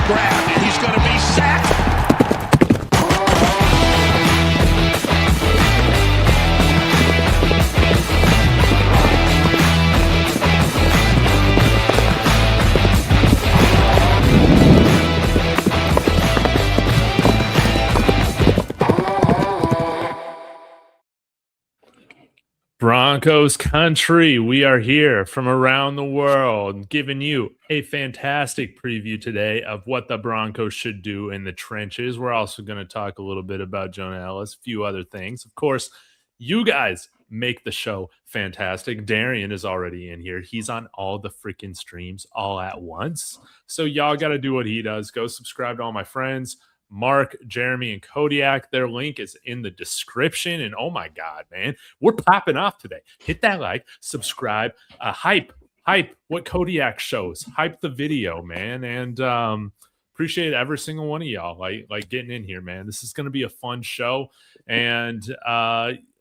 grab, and he's going to be sacked. Broncos country, we are here from around the world, giving you a fantastic preview today of what the Broncos should do in the trenches. We're also going to talk a little bit about Jonah Ellis, a few other things. Of course, you guys make the show fantastic. Darian is already in here. He's on all the freaking streams all at once. So y'all got to do what he does. Go subscribe to all my friends. Mark, Jeremy, and Kodiak. Their link is in the description. And oh my God, man, we're popping off today. Hit that like, subscribe, hype what Kodiak shows, hype the video, man. And appreciate every single one of y'all like getting in here, man. This is going to be a fun show. And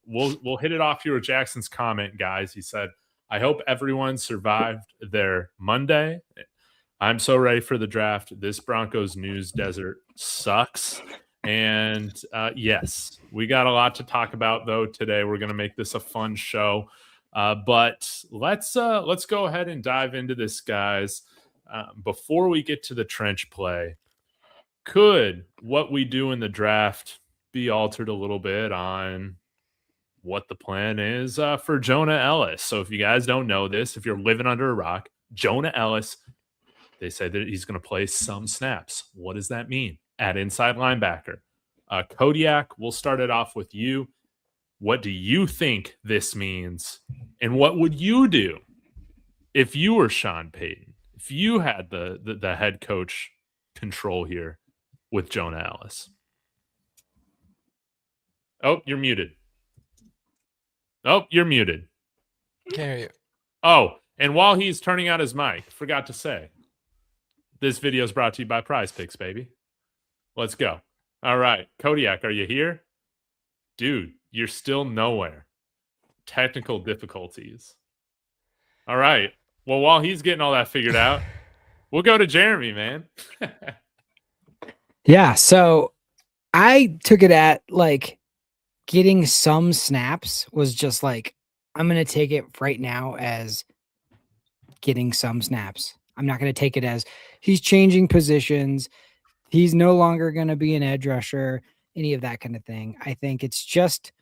we'll hit it off here with Jackson's comment, guys. He said, I hope everyone survived their Monday. I'm so ready for the draft. This Broncos news desert sucks. And yes, we got a lot to talk about, though, today. We're going to make this a fun show. But let's go ahead and dive into this, guys. Before we get to the trench play, could what we do in the draft be altered a little bit on what the plan is for Jonah Ellis? So if you guys don't know this, if you're living under a rock, Jonah Ellis, they say that he's going to play some snaps. What does that mean? At inside linebacker. Kodiak, we'll start it off with you. What do you think this means? And what would you do if you were Sean Payton? If you had the head coach control here with Jonah Ellis? Oh, you're muted. Oh, you're muted. Can't hear you. Oh, and while he's turning out his mic, forgot to say, this video is brought to you by Prize Picks, baby. Let's go. All right. Kodiak, are you here? Dude, you're still nowhere. Technical difficulties. All right. Well, while he's getting all that figured out, we'll go to Jeremy, man. Yeah. So I took it at like getting some snaps was just like, I'm going to take it right now as getting some snaps. I'm not going to take it as he's changing positions. He's no longer going to be an edge rusher, any of that kind of thing. I think it's just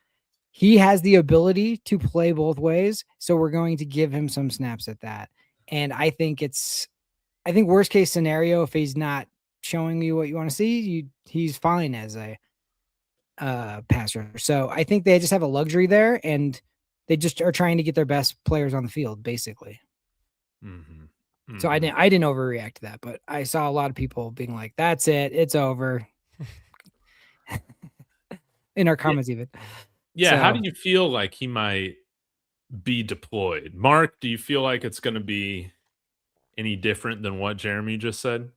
he has the ability to play both ways. So we're going to give him some snaps at that. And I think worst case scenario, if he's not showing you what you want to see, he's fine as a pass rusher. So I think they just have a luxury there, and they just are trying to get their best players on the field, basically. Mm-hmm. So I didn't overreact to that, but I saw a lot of people being like, "That's it, it's over." In our comments, even. Yeah. So, how do you feel like he might be deployed? Mark, do you feel like it's going to be any different than what Jeremy just said?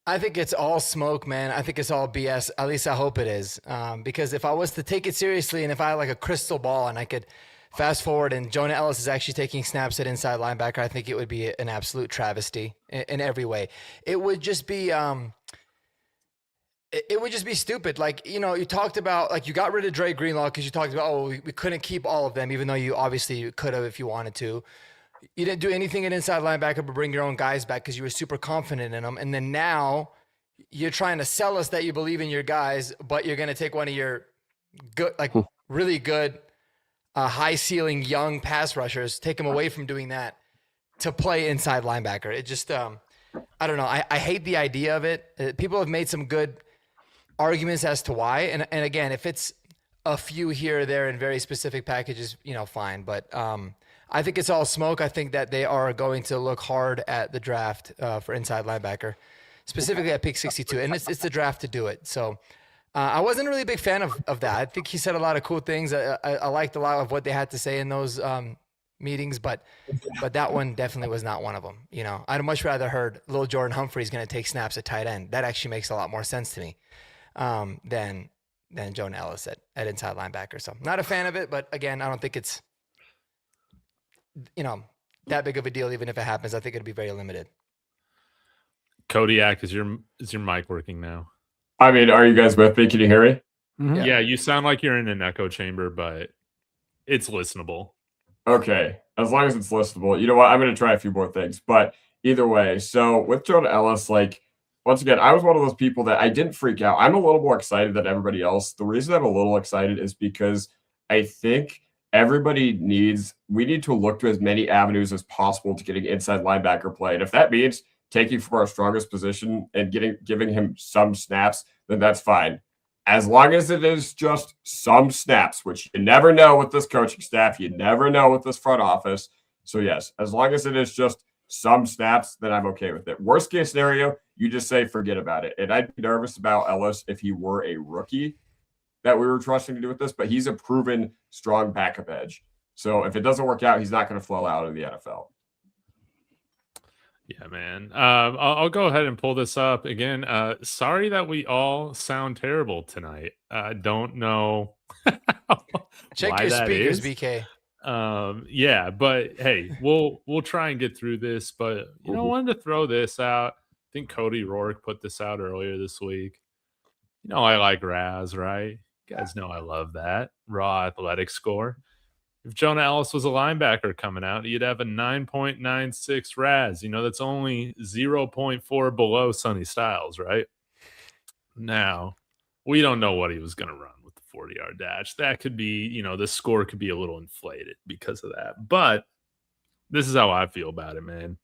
I think it's all smoke, man. I think it's all BS. At least I hope it is. Because if I was to take it seriously and if I had like a crystal ball and I could fast forward and Jonah Ellis is actually taking snaps at inside linebacker, I think it would be an absolute travesty in every way. It would just be it would just be stupid. Like, you know, you talked about, like, you got rid of Dre Greenlaw because you talked about, oh, we couldn't keep all of them, even though you obviously could have if you wanted to. You didn't do anything at inside linebacker but bring your own guys back because you were super confident in them. And then now you're trying to sell us that you believe in your guys, but you're going to take one of your good, like really good, high ceiling young pass rushers, take them away from doing that to play inside linebacker. It just, I don't know. I hate the idea of it. People have made some good arguments as to why. And again, if it's a few here or there in very specific packages, you know, fine. But I think it's all smoke. I think that they are going to look hard at the draft for inside linebacker, specifically at pick 62. And it's the draft to do it. So I wasn't really a big fan of that. I think he said a lot of cool things. I liked a lot of what they had to say in those meetings, but that one definitely was not one of them. You know, I'd much rather heard Lil Jordan Humphrey's going to take snaps at tight end. That actually makes a lot more sense to me than Jonah Ellis at inside linebacker. So not a fan of it, but again, I don't think it's, you know, that big of a deal. Even if it happens, I think it'd be very limited. Kodiak, is your mic working now? I mean, are you guys with me? Can you hear me? Mhm. Yeah, you sound like you're in an echo chamber, but it's listenable. Okay, as long as it's listenable. You know what? I'm going to try a few more things. But either way, so with Jonah Ellis, like, once again, I was one of those people that I didn't freak out. I'm a little more excited than everybody else. The reason I'm a little excited is because I think we need to look to as many avenues as possible to getting inside linebacker play. And if that means taking from our strongest position and giving him some snaps, then that's fine. As long as it is just some snaps, which you never know with this coaching staff, you never know with this front office. So yes, as long as it is just some snaps, then I'm okay with it. Worst case scenario, you just say forget about it. And I'd be nervous about Ellis if he were a rookie that we were trusting to do with this, but he's a proven strong backup edge. So if it doesn't work out, he's not going to flow out in the NFL. Yeah, man. I'll go ahead and pull this up again. Sorry that we all sound terrible tonight. I don't know. Check why your that speakers, is. BK. Yeah, but hey, we'll try and get through this. But I wanted to throw this out. I think Cody Rourke put this out earlier this week. I like Raz, right? You guys know I love that raw athletic score. If Jonah Ellis was a linebacker coming out, you'd have a 9.96 RAS. That's only 0.4 below Sonny Styles, right? Now, we don't know what he was going to run with the 40-yard dash. That could be, the score could be a little inflated because of that. But this is how I feel about it, man.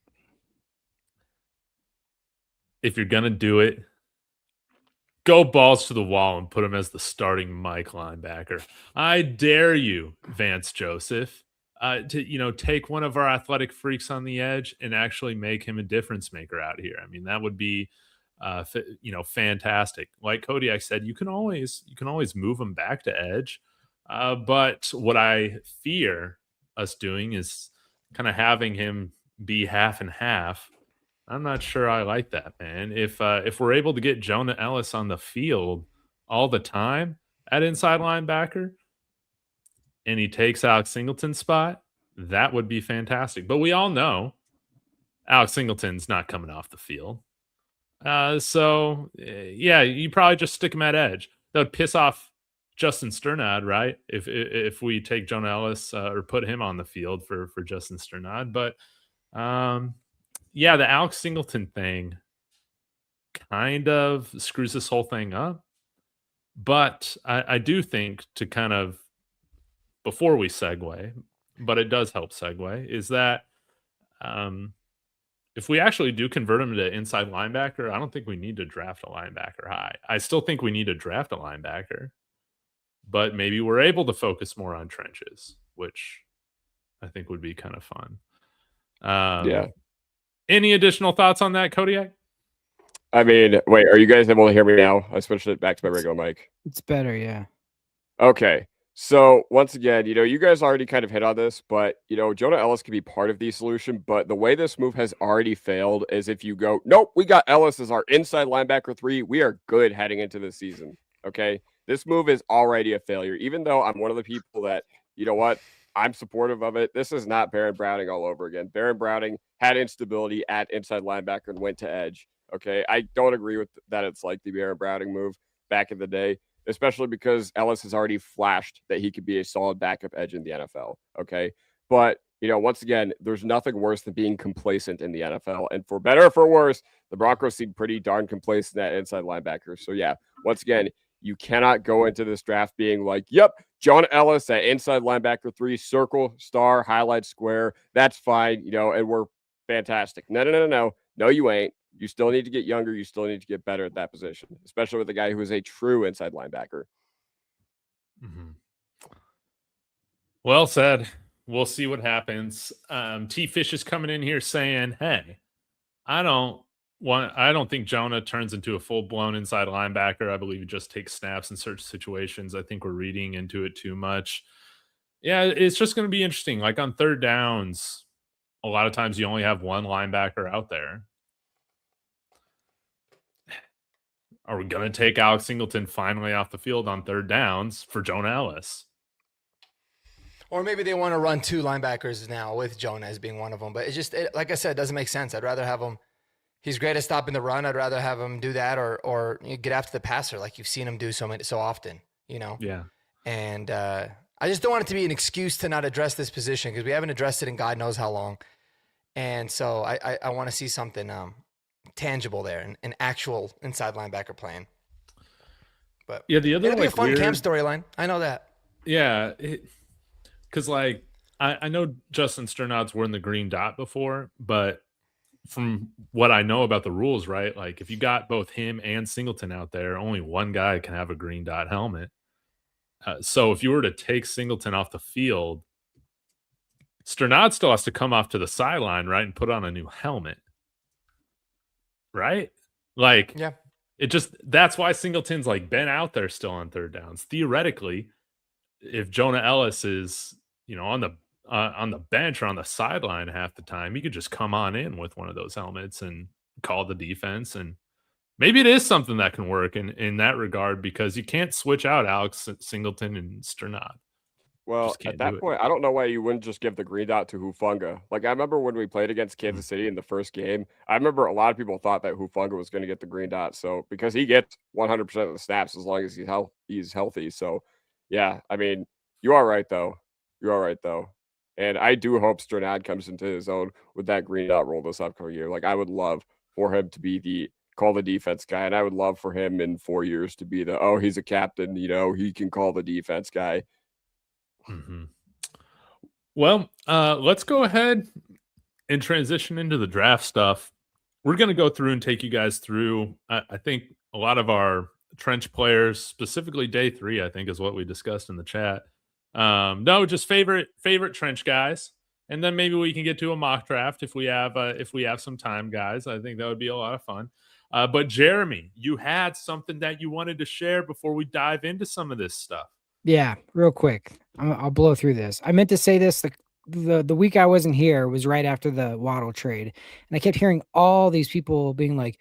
If you're going to do it, go balls to the wall and put him as the starting Mike linebacker. I dare you, Vance Joseph, to take one of our athletic freaks on the edge and actually make him a difference maker out here. I mean, that would be, fantastic. Like Kodiak said, you can always move him back to edge. But what I fear us doing is kind of having him be half and half. I'm not sure I like that, man. If we're able to get Jonah Ellis on the field all the time at inside linebacker and he takes Alex Singleton's spot, that would be fantastic. But we all know Alex Singleton's not coming off the field. So you probably just stick him at edge. That would piss off Justin Sternad, right? If we take Jonah Ellis or put him on the field for Justin Sternad. But the Alex Singleton thing kind of screws this whole thing up. But I do think to kind of, before we segue, but it does help segue, is that if we actually do convert him to inside linebacker, I don't think we need to draft a linebacker high. I still think we need to draft a linebacker, but maybe we're able to focus more on trenches, which I think would be kind of fun. Yeah. Any additional thoughts on that, Kodiak? I mean, wait, are you guys able to hear me now? I switched it back to my regular mic. It's better, yeah. Okay. So once again, you guys already kind of hit on this, but Jonah Ellis could be part of the solution. But the way this move has already failed is if you go, nope, we got Ellis as our inside linebacker 3. We are good heading into the season. Okay. This move is already a failure, even though I'm one of the people that, I'm supportive of it. This is not Baron Browning all over again. Baron Browning had instability at inside linebacker and went to edge. Okay. I don't agree with that. It's like the Baron Browning move back in the day, especially because Ellis has already flashed that he could be a solid backup edge in the NFL. Okay. But, once again, there's nothing worse than being complacent in the NFL. And for better or for worse, the Broncos seem pretty darn complacent at inside linebacker. So yeah, once again, you cannot go into this draft being like, yep, John Ellis at inside linebacker 3, circle, star, highlight, square. That's fine, and we're fantastic. No, you ain't. You still need to get younger. You still need to get better at that position, especially with a guy who is a true inside linebacker. Mm-hmm. Well said. We'll see what happens. T Fish is coming in here saying, hey, I don't think Jonah turns into a full-blown inside linebacker. I believe he just takes snaps in certain situations. I think we're reading into it too much. Yeah, it's just going to be interesting. Like on third downs, a lot of times you only have one linebacker out there. Are we going to take Alex Singleton finally off the field on third downs for Jonah Ellis? Or maybe they want to run 2 linebackers now with Jonah as being one of them. But it's just, like I said, it doesn't make sense. I'd rather have him. He's great at stopping the run. I'd rather have him do that or get after the passer like you've seen him do so often, Yeah. And I just don't want it to be an excuse to not address this position because we haven't addressed it in God knows how long. And so I want to see something tangible there, an actual inside linebacker playing. But yeah, the other it'll be a fun camp storyline. I know that. Yeah, because like I know Justin Sternad's worn the green dot before, but from what I know about the rules, right? Like if you got both him and Singleton out there, only one guy can have a green dot helmet. So if you were to take Singleton off the field, Sternad still has to come off to the sideline, right, and put on a new helmet, right? Like, Yeah. That's why Singleton's like been out there still on third downs. Theoretically, if Jonah Ellis is, on the bench or on the sideline half the time, he could just come on in with one of those helmets and call the defense. And maybe it is something that can work in that regard because you can't switch out Alex Singleton and Sternad. Well, at that point, I don't know why you wouldn't just give the green dot to Hufanga. Like, I remember when we played against Kansas City in the first game, I remember a lot of people thought that Hufanga was going to get the green dot. So, because he gets 100% of the snaps as long as he's healthy. So, yeah, I mean, you are right, though. You are right, though. And I do hope Sternad comes into his own with that green dot role this upcoming year. Like, I would love for him to be call the defense guy. And I would love for him in 4 years to be he's a captain, he can call the defense guy. Mm-hmm. Well, let's go ahead and transition into the draft stuff. We're going to go through and take you guys through, I think, a lot of our trench players, specifically day 3, I think is what we discussed in the chat. No, just favorite trench guys. And then maybe we can get to a mock draft if we have some time, guys. I think that would be a lot of fun. But Jeremy, you had something that you wanted to share before we dive into some of this stuff. Yeah, real quick. I'll blow through this. I meant to say this the week I wasn't here was right after the Waddle trade. And I kept hearing all these people being like,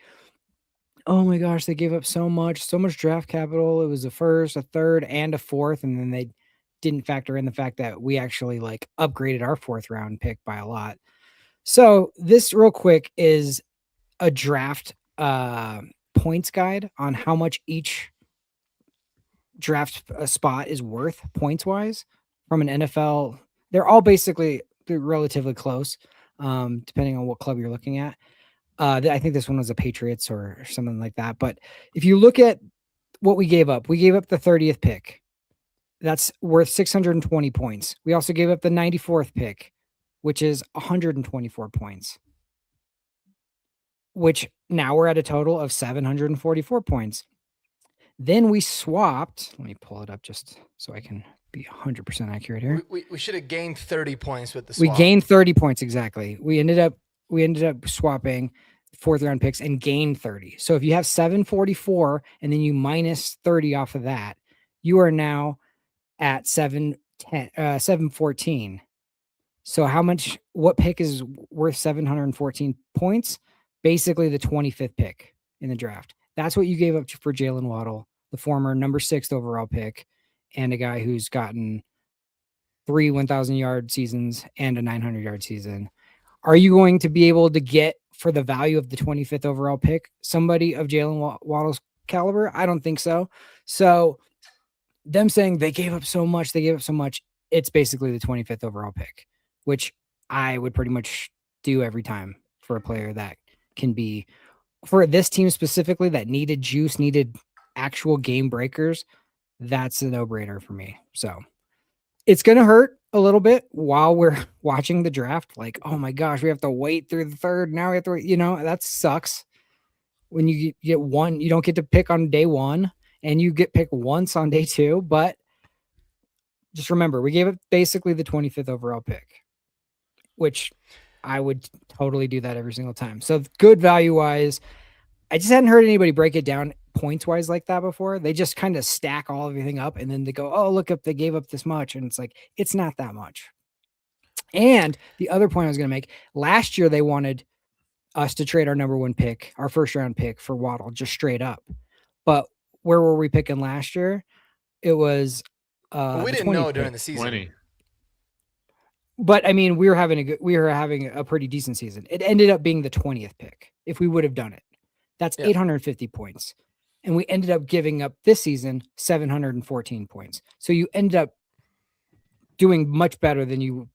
oh my gosh, they gave up so much draft capital. It was a first, a third, and a fourth. And then they didn't factor in the fact that we actually like upgraded our 4th round pick by a lot. So this real quick is a draft points guide on how much each draft spot is worth points wise from an NFL. They're all basically relatively close, depending on what club you're looking at. I think this one was the Patriots or something like that. But if you look at what we gave up the 30th pick. That's worth 620 points. We also gave up the 94th pick, which is 124 points, which now we're at a total of 744 points. Then we swapped. Let me pull it up just so I can be 100% accurate here. We should have gained 30 points with the swap. We gained 30 points exactly. We ended up swapping 4th round picks and gained 30. So if you have 744 and then you minus 30 off of that, you are now at 714. So what pick is worth 714 points? Basically the 25th pick in the draft. That's what you gave up for Jaylen Waddle, the former number 6th overall pick, and a guy who's gotten 3 1,000-yard seasons and a 900-yard season. Are you going to be able to get, for the value of the 25th overall pick, somebody of Jaylen Waddle's caliber? I don't think so. So them saying they gave up so much, it's basically the 25th overall pick, which I would pretty much do every time for a player that can be, for this team specifically that needed juice, needed actual game breakers. That's a no-brainer for me. So it's going to hurt a little bit while we're watching the draft. Like, oh my gosh, we have to wait through the 3rd. Now we have to wait, that sucks. When you get one, you don't get to pick on day 1 and you get picked once on day 2, but just remember, we gave it basically the 25th overall pick, which I would totally do that every single time. So good value wise, I just hadn't heard anybody break it down points wise like that before. They just kind of stack all everything up and then they go, oh, look up, they gave up this much. And it's like, it's not that much. And the other point I was going to make, last year, they wanted us to trade our number 1 pick, our 1st round pick for Waddle, just straight up. But where were we picking last year? It was, we didn't know during the season. 20. But I mean, we were having a pretty decent season. It ended up being the 20th pick if we would have done it. That's 850 points. And we ended up giving up this season 714 points. So you ended up doing much better than you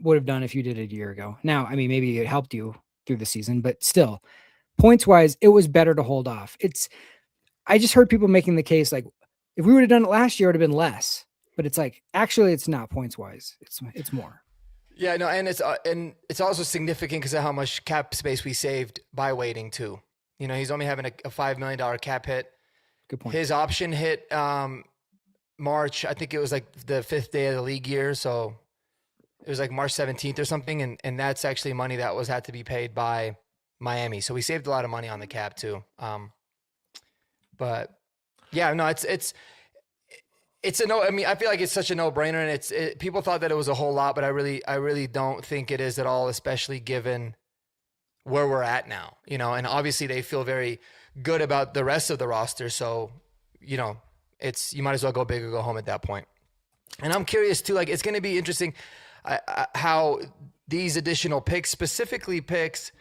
would have done if you did it a year ago. Now, I mean, maybe it helped you through the season, but still, points wise, it was better to hold off. I just heard people making the case like, if we would have done it last year, it would have been less. But it's like, actually, it's not points wise. It's more. Yeah, no, and it's also significant because of how much cap space we saved by waiting too. You know, he's only having a $5 million cap hit. Good point. His option hit March. I think it was like the 5th day of the league year, so it was like March 17th or something, and that's actually money that had to be paid by Miami. So we saved a lot of money on the cap too. But yeah, no, it's a no. I mean, I feel like it's such a no-brainer, and people thought that it was a whole lot, but I really don't think it is at all, especially given where we're at now, you know, and obviously they feel very good about the rest of the roster. So, you know, you might as well go big or go home at that point. And I'm curious too, like, it's going to be interesting how these additional picks, specifically picks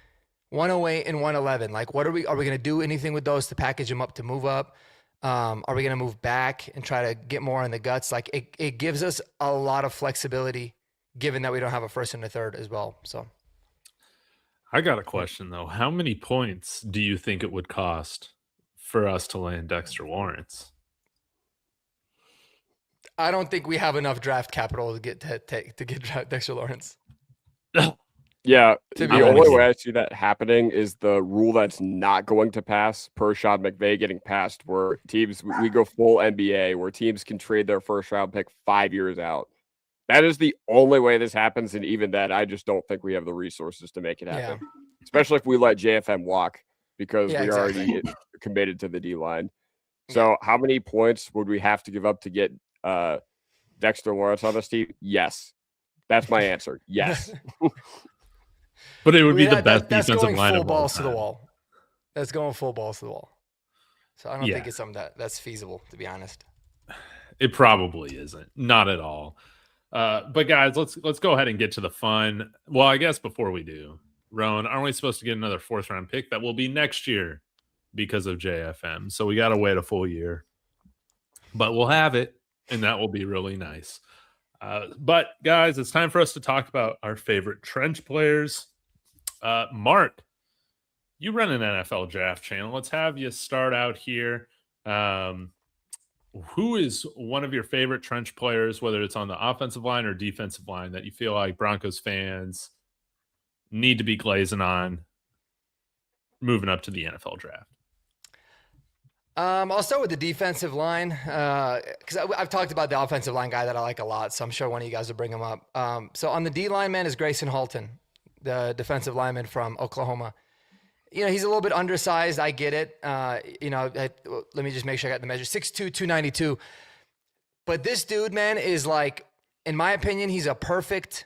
108 and 111, like are we going to do anything with those to package them up to move up? Are we going to move back and try to get more in the guts? Like it gives us a lot of flexibility given that we don't have a first and a third as well. So I got a question though. How many points do you think it would cost for us to land Dexter Lawrence? I don't think we have enough draft capital to get Dexter Lawrence. Yeah, the only way I see that happening is the rule that's not going to pass per Sean McVay getting passed, where we go full NBA, where teams can trade their first round pick 5 years out. That is the only way this happens, and even then, I just don't think we have the resources to make it happen. Yeah. Especially if we let JFM walk, because we already committed to the D-line. So how many points would we have to give up to get Dexter Lawrence on this team? Yes. That's my answer. Yes. But it would be the best defensive line of all time. That's going full balls to the wall. That's going full balls to the wall. So I don't think it's something that's feasible, to be honest. It probably isn't. Not at all. But guys, let's go ahead and get to the fun. Well, I guess before we do, Roan, aren't we supposed to get another 4th round pick that will be next year because of JFM? So we got to wait a full year, but we'll have it, and that will be really nice. But guys, it's time for us to talk about our favorite trench players. Mark, you run an NFL draft channel. Let's have you start out here. Who is one of your favorite trench players, whether it's on the offensive line or defensive line, that you feel like Broncos fans need to be glazing on moving up to the NFL draft? I'll start with the defensive line because I've talked about the offensive line guy that I like a lot, so I'm sure one of you guys will bring him up. So on the D line, man, is Grayson Halton, the defensive lineman from Oklahoma. You know, he's a little bit undersized. I get it. Let me just make sure I got the measure. 6'2", 292. But this dude, man, is like, in my opinion, he's a perfect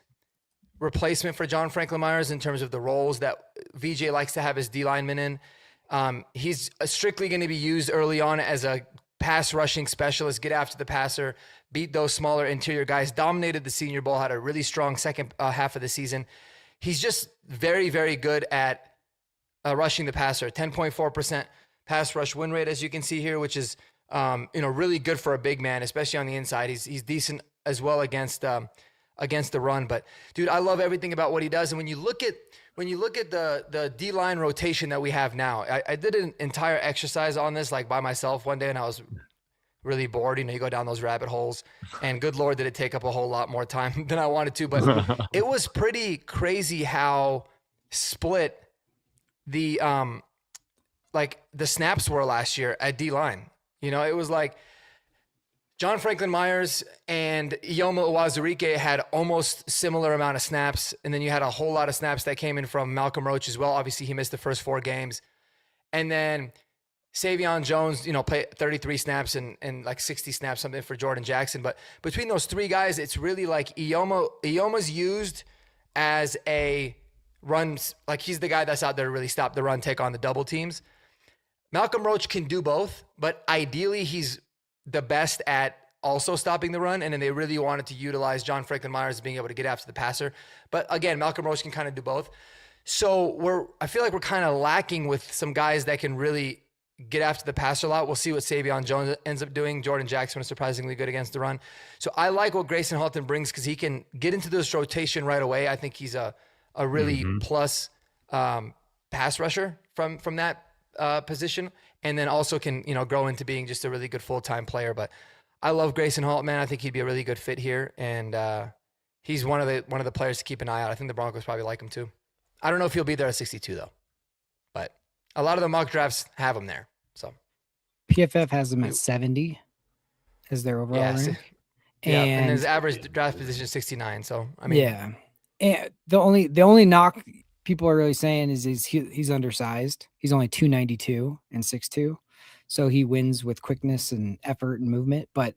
replacement for John Franklin Myers in terms of the roles that VJ likes to have his D lineman in. He's strictly going to be used early on as a pass rushing specialist, get after the passer, beat those smaller interior guys, dominated the Senior Bowl, had a really strong second half of the season. He's just very, very good at rushing the passer. 10.4% pass rush win rate, as you can see here, which is really good for a big man, especially on the inside. He's decent as well against the run. But dude, I love everything about what he does. And when you look at the D-line rotation that we have now, I did an entire exercise on this like by myself one day, and I was really bored. You know, you go down those rabbit holes, and good Lord, did it take up a whole lot more time than I wanted to. But it was pretty crazy how split the snaps were last year at D-line. You know, it was like John Franklin Myers and Ioma Uwazurike had almost similar amount of snaps. And then you had a whole lot of snaps that came in from Malcolm Roach as well. Obviously, he missed the first 4 games. And then Savion Jones, played 33 snaps and like 60 snaps, something for Jordan Jackson. But between those 3 guys, it's really like Ioma's used as a run, like he's the guy that's out there to really stop the run, take on the double teams. Malcolm Roach can do both, but ideally he's the best at also stopping the run, and then they really wanted to utilize John Franklin Myers being able to get after the passer. But again, Malcolm Roach can kind of do both. So I feel like we're kind of lacking with some guys that can really get after the passer a lot. We'll see what Savion Jones ends up doing. Jordan Jackson was surprisingly good against the run. So I like what Grayson Halton brings because he can get into this rotation right away. I think he's a really plus pass rusher from that position, and then also can grow into being just a really good full-time player. But I love Grayson Halton, man. I think he'd be a really good fit here, and he's one of the players to keep an eye out. I think the Broncos probably like him too. I don't know if he'll be there at 62 though, but a lot of the mock drafts have him there. So PFF has him at 70 as their overall rank. Yeah, and his average draft position is 69. So I mean, yeah, and the only knock people are really saying is he's undersized. He's only 292 and 6'2", so he wins with quickness and effort and movement, but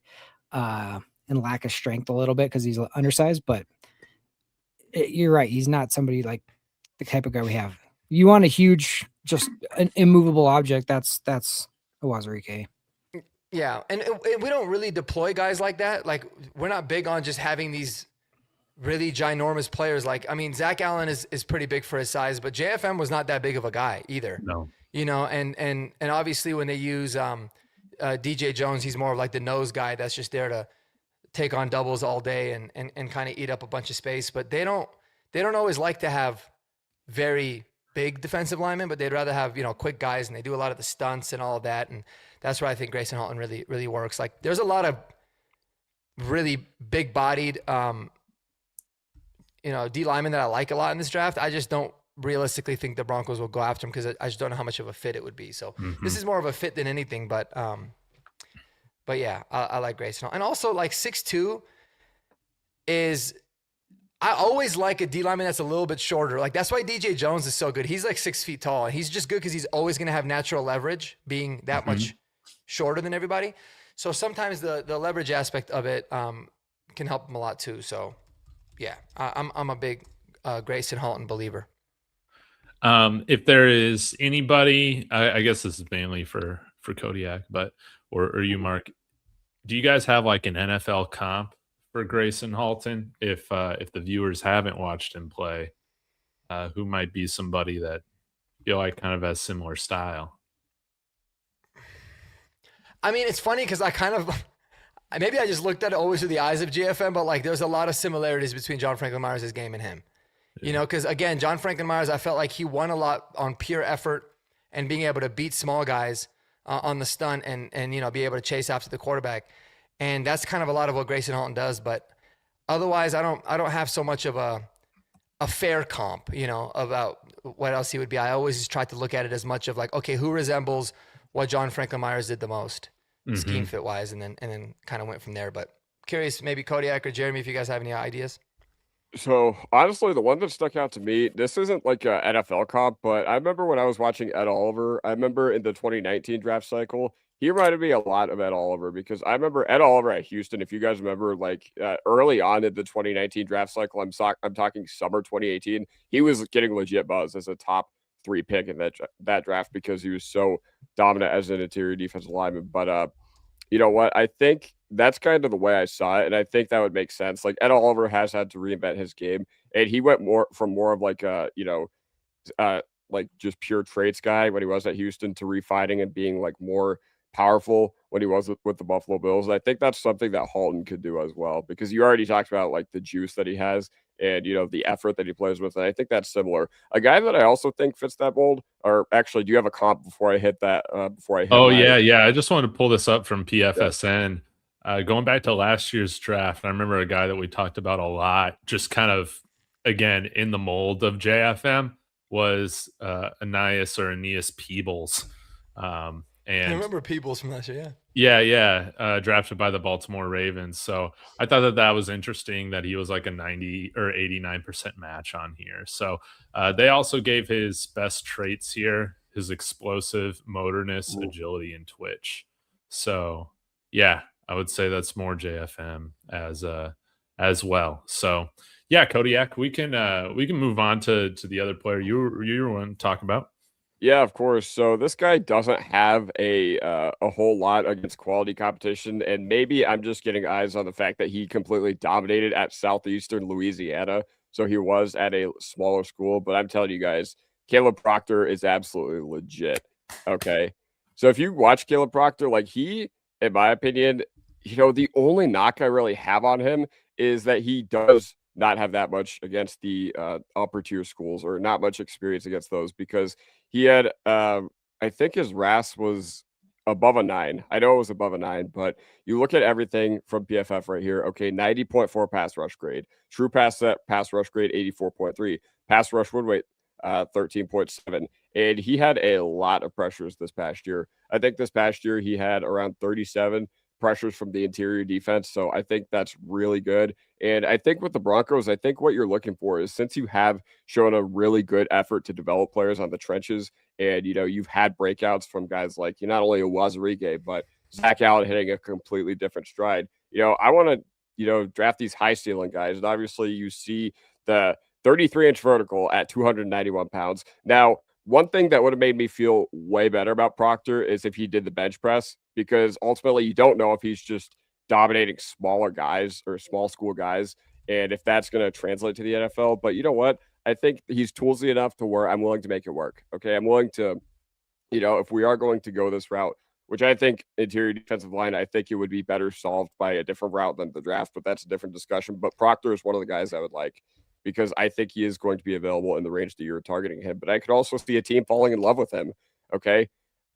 and lack of strength a little bit because he's undersized. But you're right, he's not somebody like the type of guy we have. You want a huge, just an immovable object. That's Wazirike. Yeah, and we don't really deploy guys like that. Like, we're not big on just having these really ginormous players. Like, I mean, Zach Allen is pretty big for his size, but JFM was not that big of a guy either. No. And obviously when they use DJ Jones, he's more of like the nose guy that's just there to take on doubles all day and kind of eat up a bunch of space. But they don't always like to have very big defensive linemen, but they'd rather have, quick guys, and they do a lot of the stunts and all of that. And that's where I think Grayson Halton really, really works. Like, there's a lot of really big bodied, D linemen that I like a lot in this draft. I just don't realistically think the Broncos will go after him because I just don't know how much of a fit it would be. So this is more of a fit than anything, but yeah, I like Grayson Halton. And also, like, 6'2" is, I always like a D lineman that's a little bit shorter. Like, that's why DJ Jones is so good. He's like 6 feet tall, and he's just good because he's always going to have natural leverage being that much shorter than everybody. So sometimes the leverage aspect of it can help him a lot too. So yeah, I'm a big Grayson Halton believer. If there is anybody, I guess this is mainly for Kodiak, but or you, Mark, do you guys have like an NFL comp for Grayson Halton? If the viewers haven't watched him play, who might be somebody that feel like kind of has similar style? I mean, it's funny because maybe I just looked at it always through the eyes of GFM, but like, there's a lot of similarities between John Franklin Myers' game and him. Yeah. Because again, John Franklin Myers, I felt like he won a lot on pure effort and being able to beat small guys on the stunt and be able to chase after the quarterback. And that's kind of a lot of what Grayson Halton does. But otherwise, I don't have so much of a fair comp, about what else he would be. I always just try to look at it as much of like, okay, who resembles what John Franklin Myers did the most, scheme fit wise, and then kind of went from there. But curious, maybe Kodiak or Jeremy, if you guys have any ideas. So honestly, the one that stuck out to me, this isn't like a NFL comp, but I remember when I was watching Ed Oliver, I remember in the 2019 draft cycle, he reminded me a lot of Ed Oliver because I remember Ed Oliver at Houston. If you guys remember, like early on in the 2019 draft cycle, I'm talking summer 2018, he was getting legit buzz as a top 3 pick in that draft because he was so dominant as an interior defensive lineman. But you know what? I think that's kind of the way I saw it, and I think that would make sense. Like, Ed Oliver has had to reinvent his game, and he went more of like a like just pure traits guy when he was at Houston to refining and being like more powerful when he was with the Buffalo Bills. And I think that's something that Halton could do as well, because you already talked about like the juice that he has and the effort that he plays with. And I think that's similar. A guy that I also think fits that mold, or actually, do you have a comp before I hit that? Yeah. I just wanted to pull this up from PFSN. Yeah. Going back to last year's draft, I remember a guy that we talked about a lot, just kind of, again, in the mold of JFM, was Aeneas Peebles. And I remember Peebles from last year, yeah. Drafted by the Baltimore Ravens. So I thought that was interesting that he was like a 90 or 89% match on here. So they also gave his best traits here, his explosive motorness, agility, and twitch. So yeah, I would say that's more JFM as well. So yeah, Kodiak, we can move on to the other player you were want to talk about. Yeah, of course. So this guy doesn't have a whole lot against quality competition, and maybe I'm just getting eyes on the fact that he completely dominated at Southeastern Louisiana. So he was at a smaller school, but I'm telling you guys, Caleb Proctor is absolutely legit. Okay. So if you watch Caleb Proctor, like he, in my opinion, the only knock I really have on him is that he does not have that much against the upper tier schools, or not much experience against those, because he had, I think his RAS was above a 9. I know it was above a 9, but you look at everything from PFF right here. Okay, 90.4 pass rush grade, true pass rush grade 84.3, pass rush win rate 13.7, and he had a lot of pressures this past year. I think this past year he had around 37 pressures from the interior defense. So I think that's really good. And I think with the Broncos, I think what you're looking for is, since you have shown a really good effort to develop players on the trenches, and you've had breakouts from guys like not only Wazirige, but Zach Allen hitting a completely different stride. I want to draft these high ceiling guys. And obviously you see the 33-inch vertical at 291 pounds. Now, one thing that would have made me feel way better about Proctor is if he did the bench press, because ultimately you don't know if he's just dominating smaller guys or small school guys, and if that's going to translate to the NFL. But you know what? I think he's toolsy enough to where I'm willing to make it work. Okay, I'm willing to, if we are going to go this route, which I think interior defensive line, I think it would be better solved by a different route than the draft, but that's a different discussion. But Proctor is one of the guys I would like, because I think he is going to be available in the range that you're targeting him. But I could also see a team falling in love with him. Okay.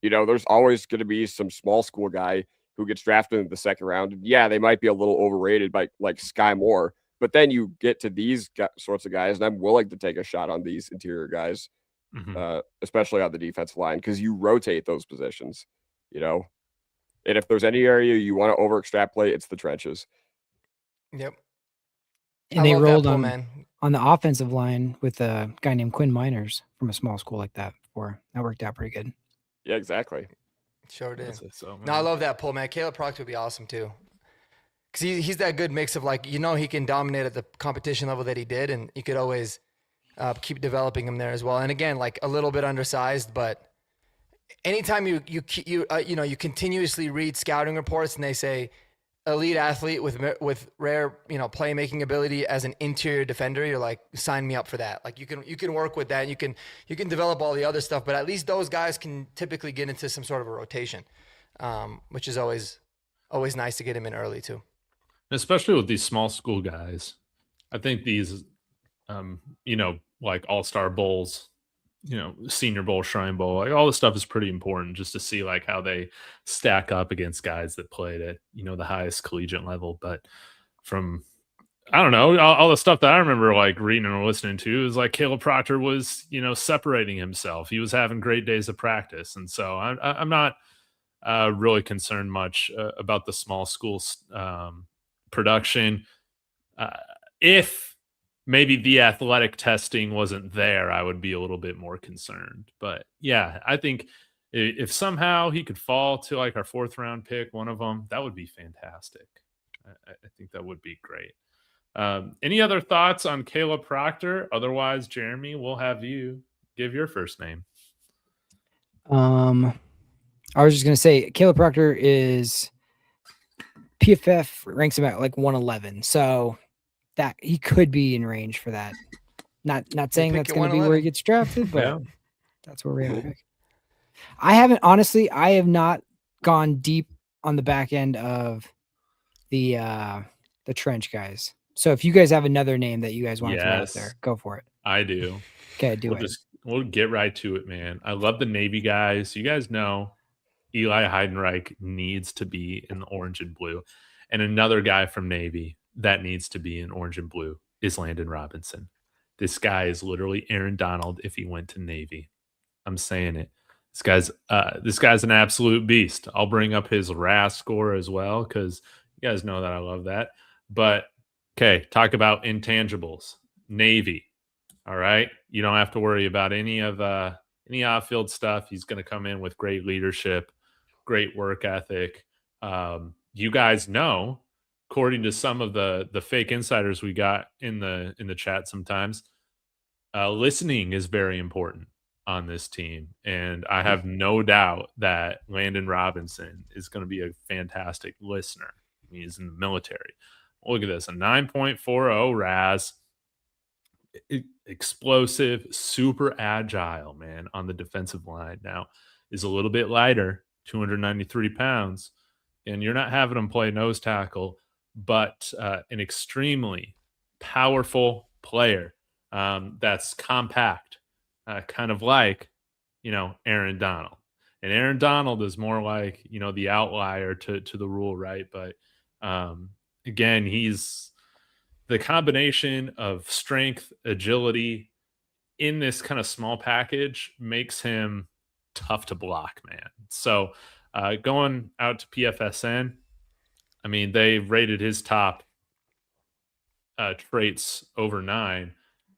There's always going to be some small school guy who gets drafted in the second round. Yeah, they might be a little overrated by like Sky Moore, but then you get to these sorts of guys, and I'm willing to take a shot on these interior guys, especially on the defensive line, because you rotate those positions, and if there's any area you want to over extrapolate, it's the trenches. Yep. And they rolled on the offensive line with a guy named Quinn Miners from a small school like that before. That worked out pretty good. Yeah, exactly. Sure did. No, I love that pull, man. Caleb Proctor would be awesome too, because he's that good mix of he can dominate at the competition level that he did, and you could always keep developing him there as well. And again, like a little bit undersized, but anytime you continuously read scouting reports and they say elite athlete with rare playmaking ability as an interior defender, you're like, sign me up for that. Like you can work with that, and you can develop all the other stuff, but at least those guys can typically get into some sort of a rotation, which is always nice to get him in early too. Especially with these small school guys, I think these like all-star bowls, Senior Bowl, Shrine Bowl, like all this stuff is pretty important, just to see like how they stack up against guys that played at the highest collegiate level. But from I don't know, all the stuff that I remember like reading or listening to is like Caleb Proctor was separating himself. He was having great days of practice, and so I'm not really concerned much about the small school production. If maybe the athletic testing wasn't there, I would be a little bit more concerned. But yeah, I think if somehow he could fall to like our 4th round pick, one of them, that would be fantastic. I think that would be great. Any other thoughts on Caleb Proctor? Otherwise, Jeremy, we'll have you give your first name. I was just going to say Caleb Proctor is PFF ranks him at like 111. So that he could be in range for that. Not saying that's going to be where he gets drafted, but that's where we have a pick. I have not gone deep on the back end of the trench guys. So if you guys have another name that you guys want to throw out there, go for it. I do. Okay, We'll get right to it, man. I love the Navy guys. You guys know Eli Heidenreich needs to be in the orange and blue. And another guy from Navy that needs to be in orange and blue is Landon Robinson. This guy is literally Aaron Donald if he went to Navy. I'm saying it. This guy's an absolute beast. I'll bring up his RAS score as well, because you guys know that I love that. But okay, talk about intangibles. Navy. All right. You don't have to worry about any off-field stuff. He's going to come in with great leadership, great work ethic. You guys know, according to some of the fake insiders we got in the chat sometimes, listening is very important on this team. And I have no doubt that Landon Robinson is going to be a fantastic listener. He's in the military. Look at this, a 9.40 RAS. Explosive, super agile, man, on the defensive line. Now, is a little bit lighter, 293 pounds, and you're not having him play nose tackle, but an extremely powerful player that's compact, kind of like, Aaron Donald. And Aaron Donald is more like, the outlier to the rule, right? But again, he's the combination of strength, agility in this kind of small package makes him tough to block, man. So going out to PFSN, I mean, they rated his top traits over 9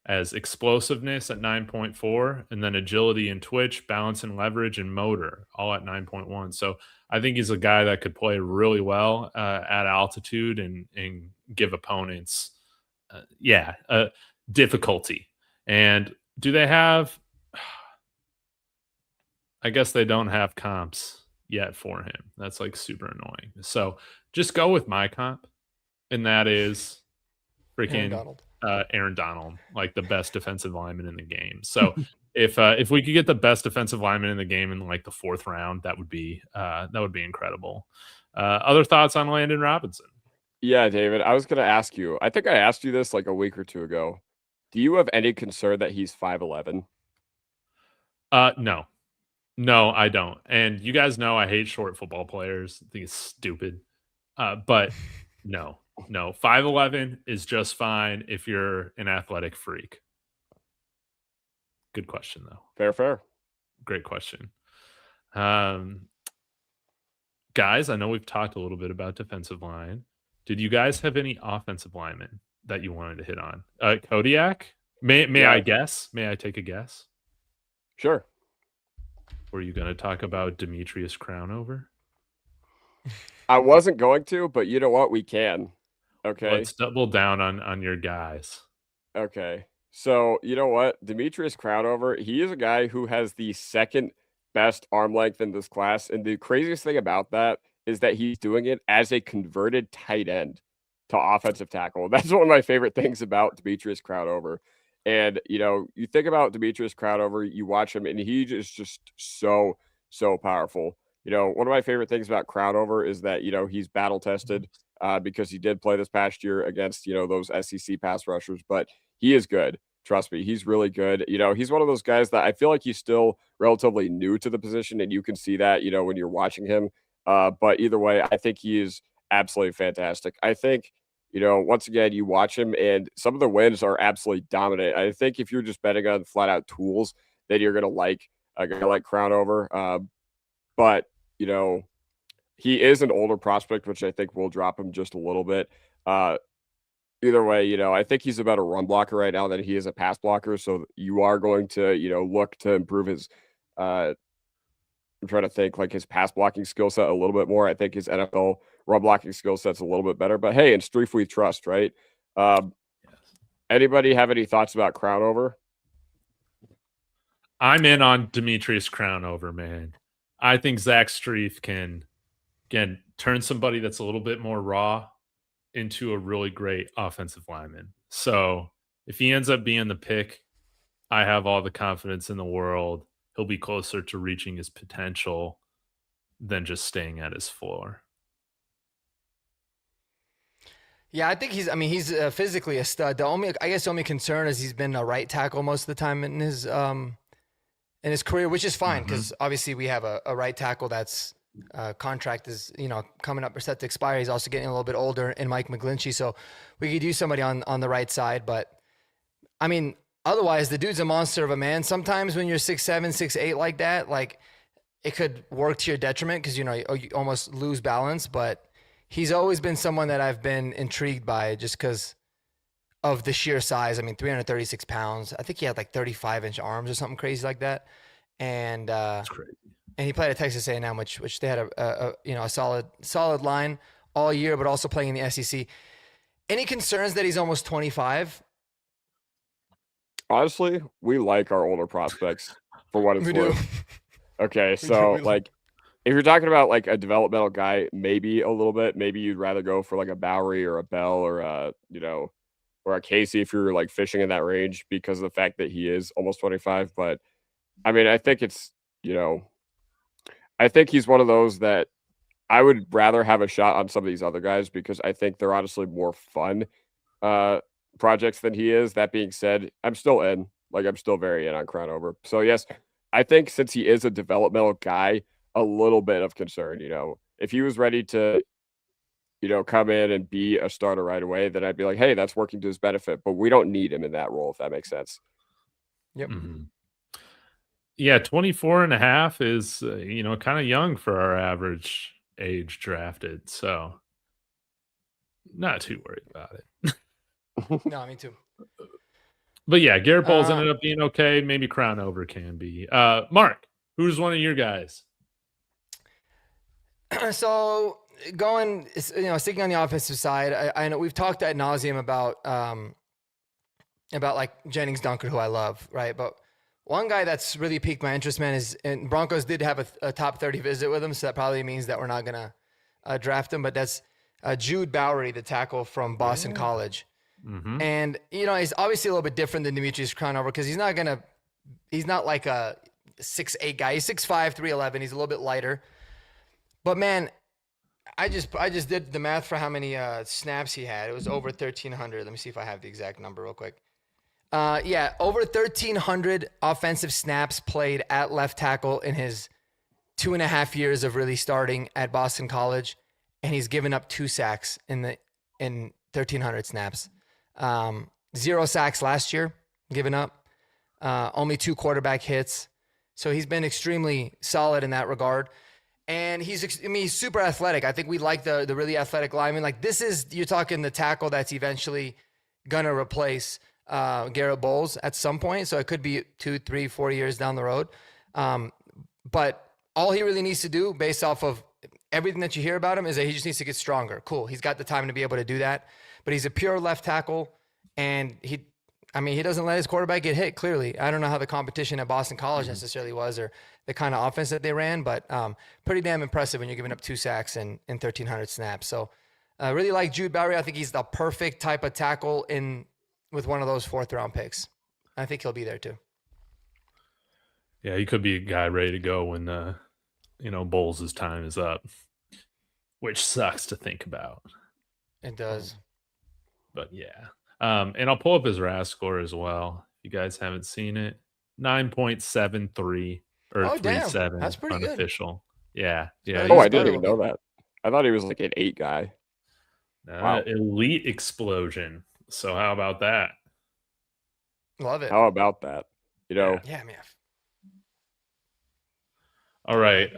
as explosiveness at 9.4, and then agility and twitch, balance and leverage, and motor all at 9.1. So I think he's a guy that could play really well at altitude and give opponents difficulty. And do they have, I guess they don't have comps yet for him. That's like super annoying. So just go with my comp, and that is freaking Aaron Donald, like the best defensive lineman in the game. So if we could get the best defensive lineman in the game in like the 4th round, that would be incredible. Other thoughts on Landon Robinson? Yeah, David, I was going to ask you. I think I asked you this like a week or two ago. Do you have any concern that he's 5'11"? No, I don't. And you guys know I hate short football players. I think it's stupid. But no, 5'11" is just fine if you're an athletic freak. Good question, though. Fair. Great question. Guys, I know we've talked a little bit about defensive line. Did you guys have any offensive linemen that you wanted to hit on? Kodiak? May I guess? May I take a guess? Sure. Were you going to talk about Demetrius Crownover? I wasn't going to, but you know what? We can. Okay. Let's double down on your guys. Okay. So, you know what? Demetrius Crownover, he is a guy who has the 2nd best arm length in this class. And the craziest thing about that is that he's doing it as a converted tight end to offensive tackle. That's one of my favorite things about Demetrius Crownover. And, you think about Demetrius Crownover, you watch him, and he is just so powerful. One of my favorite things about Crownover is that, he's battle tested because he did play this past year against, those SEC pass rushers, but he is good. Trust me, he's really good. He's one of those guys that I feel like he's still relatively new to the position, and you can see that, when you're watching him. But either way, I think he is absolutely fantastic. I think, once again, you watch him and some of the wins are absolutely dominant. I think if you're just betting on flat out tools, then you're going to like a guy like Crownover. But, he is an older prospect, which I think will drop him just a little bit. Either way, I think he's a better run blocker right now than he is a pass blocker. So you are going to, look to improve his, I'm trying to think like his pass blocking skill set a little bit more. I think his NFL run blocking skill set's a little bit better, but hey, in Streif we trust, right? Anybody have any thoughts about Crownover? I'm in on Demetrius Crownover, man. I think Zach Streif can, again, turn somebody that's a little bit more raw into a really great offensive lineman. So if he ends up being the pick, I have all the confidence in the world. He'll be closer to reaching his potential than just staying at his floor. Yeah, I think he's physically a stud. The only concern is he's been a right tackle most of the time in his career, which is fine because obviously we have a right tackle that's contract is coming up or set to expire. He's also getting a little bit older in Mike McGlinchey, so we could use somebody on the right side. But I mean, otherwise, the dude's a monster of a man. Sometimes when you're 6'7", 6'8" like that, like it could work to your detriment because you almost lose balance. But he's always been someone that I've been intrigued by just because of the sheer size. I mean, 336 pounds. I think he had like 35-inch arms or something crazy like that. And That's crazy. And he played at Texas A&M, which they had a solid line all year, but also playing in the SEC. Any concerns that he's almost 25? Honestly, we like our older prospects. for what it's We do. worth. Okay, We so do. like if you're talking about like a developmental guy, maybe a little bit, maybe you'd rather go for like a Bowery or a Bell or a, or a Casey if you're like fishing in that range because of the fact that he is almost 25. But I mean, I think it's, I think he's one of those that I would rather have a shot on some of these other guys because I think they're honestly more fun projects than he is. That being said, I'm still in. Like, I'm still very in on Cronover. So, yes, I think since he is a developmental guy, a little bit of concern, if he was ready to, come in and be a starter right away, then I'd be like, hey, that's working to his benefit. But we don't need him in that role, if that makes sense. Yep. Mm-hmm. Yeah, 24 and a half is, kind of young for our average age drafted. So not too worried about it. No, me too. But yeah, Garrett Bowles ended up being okay. Maybe Crownover can be. Mark, who's one of your guys? So going, sticking on the offensive side, I know we've talked ad nauseum about like Jennings Dunker, who I love, right? But one guy that's really piqued my interest, man, is, and Broncos did have a top 30 visit with him, so that probably means that we're not gonna draft him. But that's Jude Bowery, the tackle from Boston College. Mm-hmm. And, he's obviously a little bit different than Demetrius Crownover because he's not like a 6'8" guy. He's 6'5", 311. He's a little bit lighter. But, man, I just did the math for how many snaps he had. It was over 1,300. Let me see if I have the exact number real quick. Over 1,300 offensive snaps played at left tackle in his 2.5 years of really starting at Boston College. And he's given up 2 sacks in 1,300 snaps. 0 sacks last year, given up. Only 2 quarterback hits. So he's been extremely solid in that regard. And he's super athletic. I think we like the really athletic lineman. Like you're talking the tackle that's eventually going to replace Garrett Bowles at some point. So it could be 2, 3, 4 years down the road. But all he really needs to do based off of everything that you hear about him is that he just needs to get stronger. Cool. He's got the time to be able to do that. But he's a pure left tackle, and he doesn't let his quarterback get hit, clearly. I don't know how the competition at Boston College necessarily was or the kind of offense that they ran, but pretty damn impressive when you're giving up 2 sacks in 1,300 snaps. So I really like Jude Bowery. I think he's the perfect type of tackle with one of those 4th-round picks. I think he'll be there too. Yeah, he could be a guy ready to go when, Bowles' time is up, which sucks to think about. It does. But yeah. And I'll pull up his RAS score as well. If you guys haven't seen it, 9.73 or 3.7. That's pretty unofficial. Good. Yeah. Oh, I didn't even know that. I thought he was like an 8 guy. Wow. Elite explosion. So how about that? Love it. How about that? Yeah, man. All right.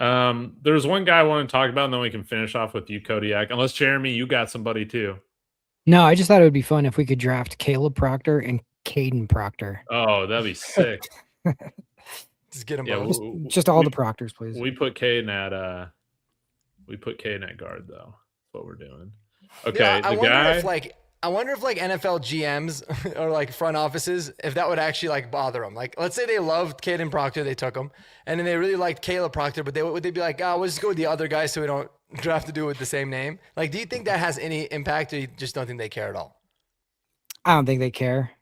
There's one guy I want to talk about, and then we can finish off with you, Kodiak. Unless, Jeremy, you got somebody too. No, I just thought it would be fun if we could draft Caleb Proctor and Caden Proctor. Oh, that'd be sick. Just get them both. Just all the Proctors, please. We put Caden at guard, though. That's what we're doing. Okay, I wonder if NFL GMs or like front offices, if that would actually like bother them. Like, let's say they loved Caden Proctor, they took him, and then they really liked Caleb Proctor, but would they be like, we'll just go with the other guy so we don't draft to do with the same name? Like, do you think that has any impact, or you just don't think they care at all? I don't think they care,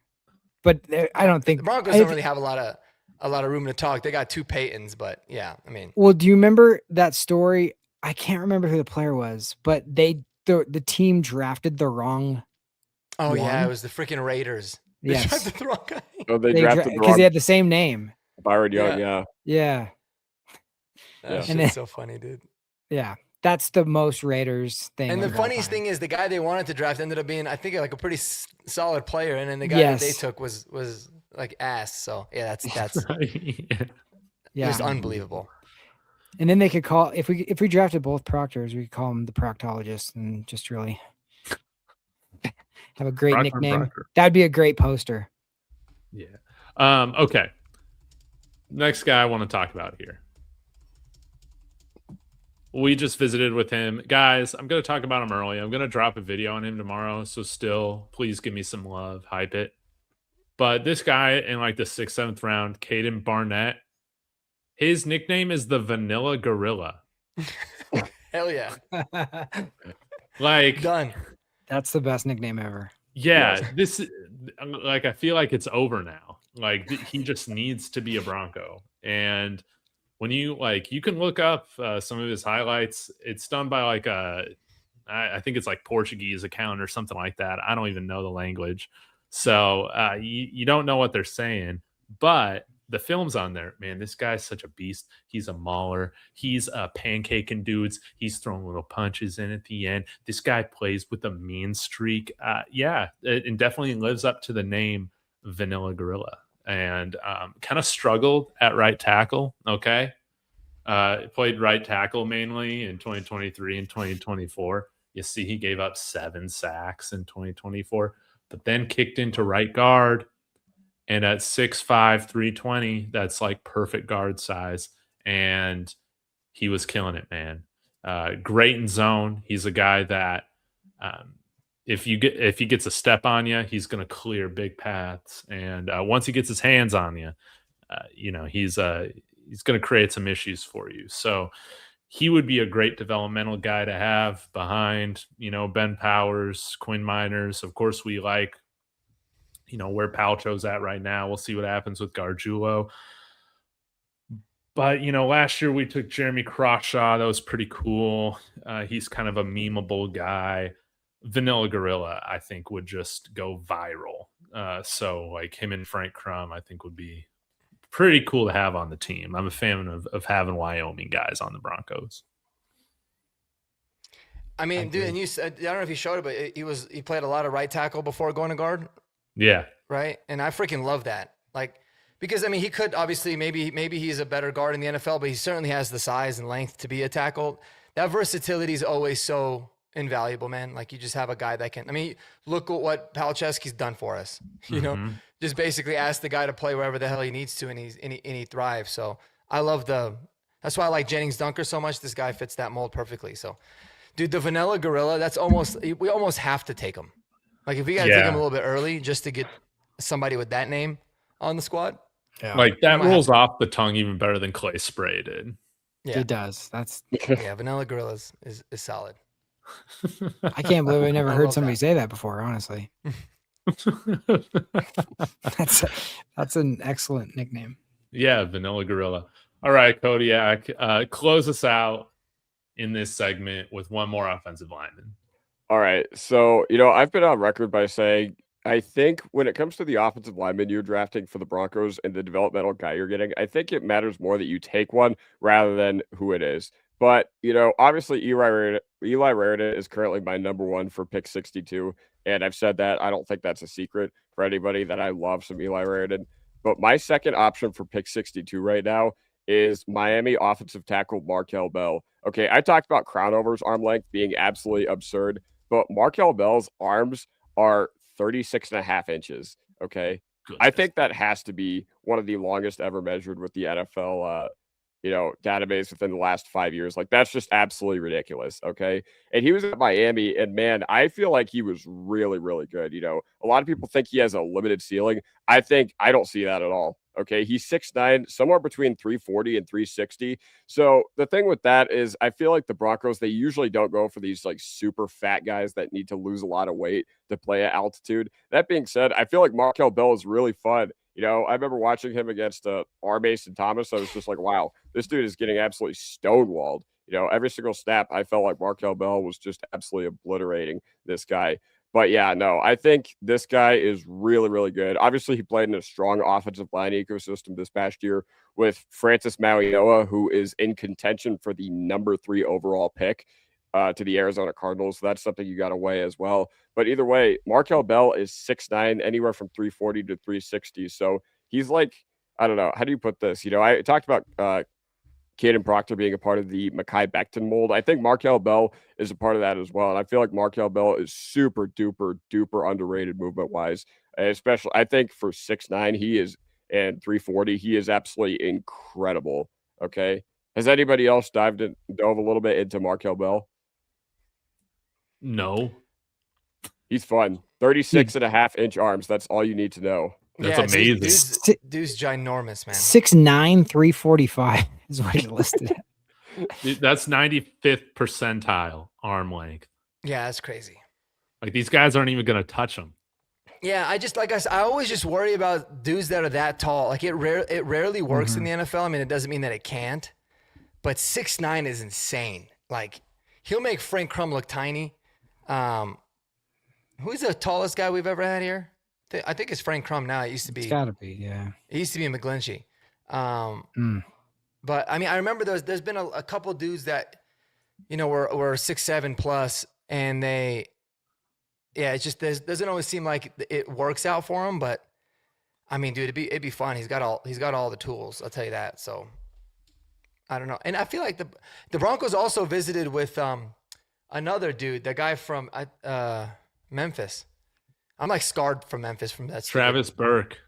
but I don't think the Broncos don't really have a lot of room to talk. They got 2 Paytons, but yeah, I mean. Well, do you remember that story? I can't remember who the player was, but the team drafted the wrong. Oh yeah, it was the freaking Raiders. They drafted the wrong guy. Oh, they drafted the wrong because they had the same name. Byron Young, yeah. That shit's so funny, dude. Yeah, that's the most Raiders thing. And the funniest thing is the guy they wanted to draft ended up being, I think, like a pretty solid player, and then the guy that they took was like ass. So yeah, that's just unbelievable. And then they could call if we drafted both Proctors, we could call them the Proctologists and just really have a great nickname. That'd be a great poster. Yeah. Okay. Next guy I want to talk about here. We just visited with him. Guys, I'm going to talk about him early. I'm going to drop a video on him tomorrow. So still, please give me some love. Hype it. But this guy in like the 6th, 7th round, Caden Barnett, His nickname is the Vanilla Gorilla. Hell yeah. Like, Done. That's the best nickname ever. yeah, this like I feel like it's over now. Like he just needs to be a Bronco. And when you can look up some of his highlights. It's done by like I think it's like Portuguese account or something like that. I don't even know the language. So you don't know what they're saying, but the film's on there. Man, this guy's such a beast. He's a mauler. He's pancaking dudes. He's throwing little punches in at the end. This guy plays with a mean streak. It definitely lives up to the name Vanilla Gorilla. And kind of struggled at right tackle. Okay. Played right tackle mainly in 2023 and 2024. You see, he gave up 7 sacks in 2024, but then kicked into right guard. And at 6'5", 320, that's like perfect guard size. And he was killing it, man. Great in zone. He's a guy that if he gets a step on you, he's going to clear big paths. And once he gets his hands on you, he's going to create some issues for you. So he would be a great developmental guy to have behind, Ben Powers, Quinn Miners. Of course, we like, where Paltro's at right now. We'll see what happens with Gargiulo. But, last year we took Jeremy Crawshaw. That was pretty cool. He's kind of a memeable guy. Vanilla Gorilla, I think, would just go viral. So, like, him and Frank Crum, I think, would be pretty cool to have on the team. I'm a fan of having Wyoming guys on the Broncos. I mean, dude, and you said, I don't know if he showed it, but he played a lot of right tackle before going to guard. Yeah. Right. And I freaking love that. Like, because I mean, he could obviously, maybe he's a better guard in the NFL, but he certainly has the size and length to be a tackle. That versatility is always so invaluable, man. Like, you just have a guy that can, I mean, look at what Palczewski's done for us, just basically ask the guy to play wherever the hell he needs to. And he thrives. So I love that's why I like Jennings Dunker so much. This guy fits that mold perfectly. So dude, the Vanilla Gorilla, we almost have to take him. Like, if we got to take him a little bit early just to get somebody with that name on the squad. Yeah. Like, that rolls off the tongue even better than Clay Spray did. Yeah. It does. That's Vanilla Gorilla is solid. I can't believe I never heard somebody say that before, honestly. That's an excellent nickname. Yeah, Vanilla Gorilla. All right, Kodiak, close us out in this segment with one more offensive lineman. All right. So, I've been on record by saying I think when it comes to the offensive lineman you're drafting for the Broncos and the developmental guy you're getting, I think it matters more that you take one rather than who it is. But, obviously Eli Raritan is currently my number one for pick 62. And I've said that. I don't think that's a secret for anybody that I love some Eli Raritan. But my second option for pick 62 right now is Miami offensive tackle Markel Bell. Okay, I talked about Crownover's arm length being absolutely absurd, but Markel Bell's arms are 36.5 inches. Okay. Goodness. I think that has to be one of the longest ever measured with the NFL, database within the last 5 years. Like, that's just absolutely ridiculous. Okay. And he was at Miami, and man, I feel like he was really, really good. A lot of people think he has a limited ceiling. I don't see that at all. Okay. He's 6'9", somewhere between 340 and 360. So the thing with that is I feel like the Broncos, they usually don't go for these like super fat guys that need to lose a lot of weight to play at altitude. That being said, I feel like Markel Bell is really fun. I remember watching him against R. Mason Thomas. I was just like, wow, this dude is getting absolutely stonewalled. Every single snap, I felt like Markel Bell was just absolutely obliterating this guy. But yeah, no, I think this guy is really, really good. Obviously, he played in a strong offensive line ecosystem this past year with Francis Mauigoa, who is in contention for the number 3 overall pick to the Arizona Cardinals. So that's something you got to weigh as well. But either way, Markel Bell is 6'9", anywhere from 340 to 360. So he's like, I don't know, how do you put this? I talked about Caden Proctor being a part of the Mekhi Becton mold. I think Markel Bell is a part of that as well. And I feel like Markel Bell is super duper duper underrated movement wise, especially I think for 6'9" he is, and 340, he is absolutely incredible. Okay. Has anybody else dove a little bit into Markel Bell? No. He's fun. 36.5-inch arms. That's all you need to know. That's Yeah, amazing. Dude's ginormous, man. 6'9", 345 is what he listed at. Dude, that's 95th percentile arm length. Yeah, that's crazy. Like these guys aren't even going to touch him. Yeah, I always just worry about dudes that are that tall. Like it rarely works in the NFL. I mean, it doesn't mean that it can't, but 6'9" is insane. Like he'll make Frank Crum look tiny. Who's the tallest guy we've ever had here? I think it's Frank Crum now. It used to be. It's gotta be, yeah. It used to be in McGlinchey. But I mean, I remember there's been a couple dudes that, were 6'7" plus, and it just doesn't always seem like it works out for him. But I mean, dude, it'd be fun. He's got all the tools. I'll tell you that. So I don't know. And I feel like the Broncos also visited with another dude, the guy from Memphis. I'm like scarred from Memphis from that. Travis Burke.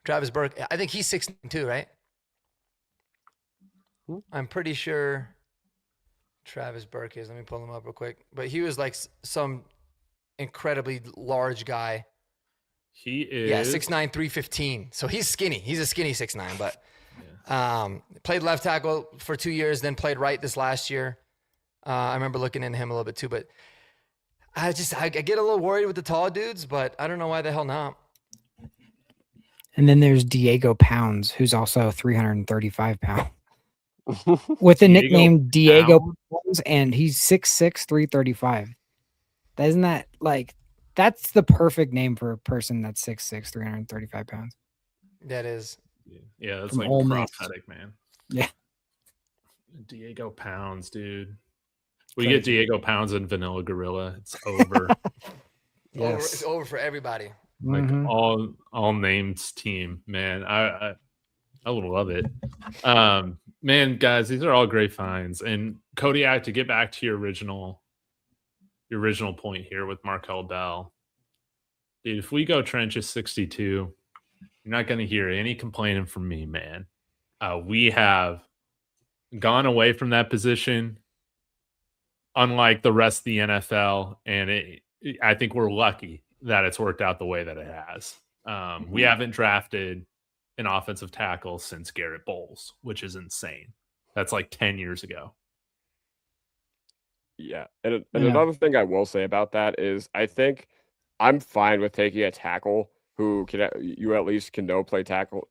Travis Burke. I think he's 6'2", right? I'm pretty sure Travis Burke is. Let me pull him up real quick. But he was like some incredibly large guy. He is. Yeah, 6'9", 315. So he's skinny. He's a skinny 6'9", but played left tackle for 2 years, then played right this last year. I remember looking into him a little bit too, but I get a little worried with the tall dudes, but I don't know why the hell not. And then there's Diego Pounds, who's also 335 pounds. With the nickname Diego Pounds, and he's 6'6", 335. Isn't that like, that's the perfect name for a person that's 6'6", 335 pounds. That is. Yeah, that's From like Ole Miss. prophetic, man. Yeah. Diego Pounds, dude. We get Diego Pounds and Vanilla Gorilla. It's over. Yes. It's over for everybody. Like all names team, man. I love it. Man, guys, these are all great finds. And Kodiak, to get back to your original point here with Markel Bell, dude, if we go trenches 62, you're not going to hear any complaining from me, man. We have gone away from that position, unlike the rest of the NFL, and I think we're lucky that it's worked out the way that it has. We haven't drafted an offensive tackle since Garrett Bowles, which is insane. That's like 10 years ago. Yeah. And another thing I will say about that is I think I'm fine with taking a tackle who you at least can play tackle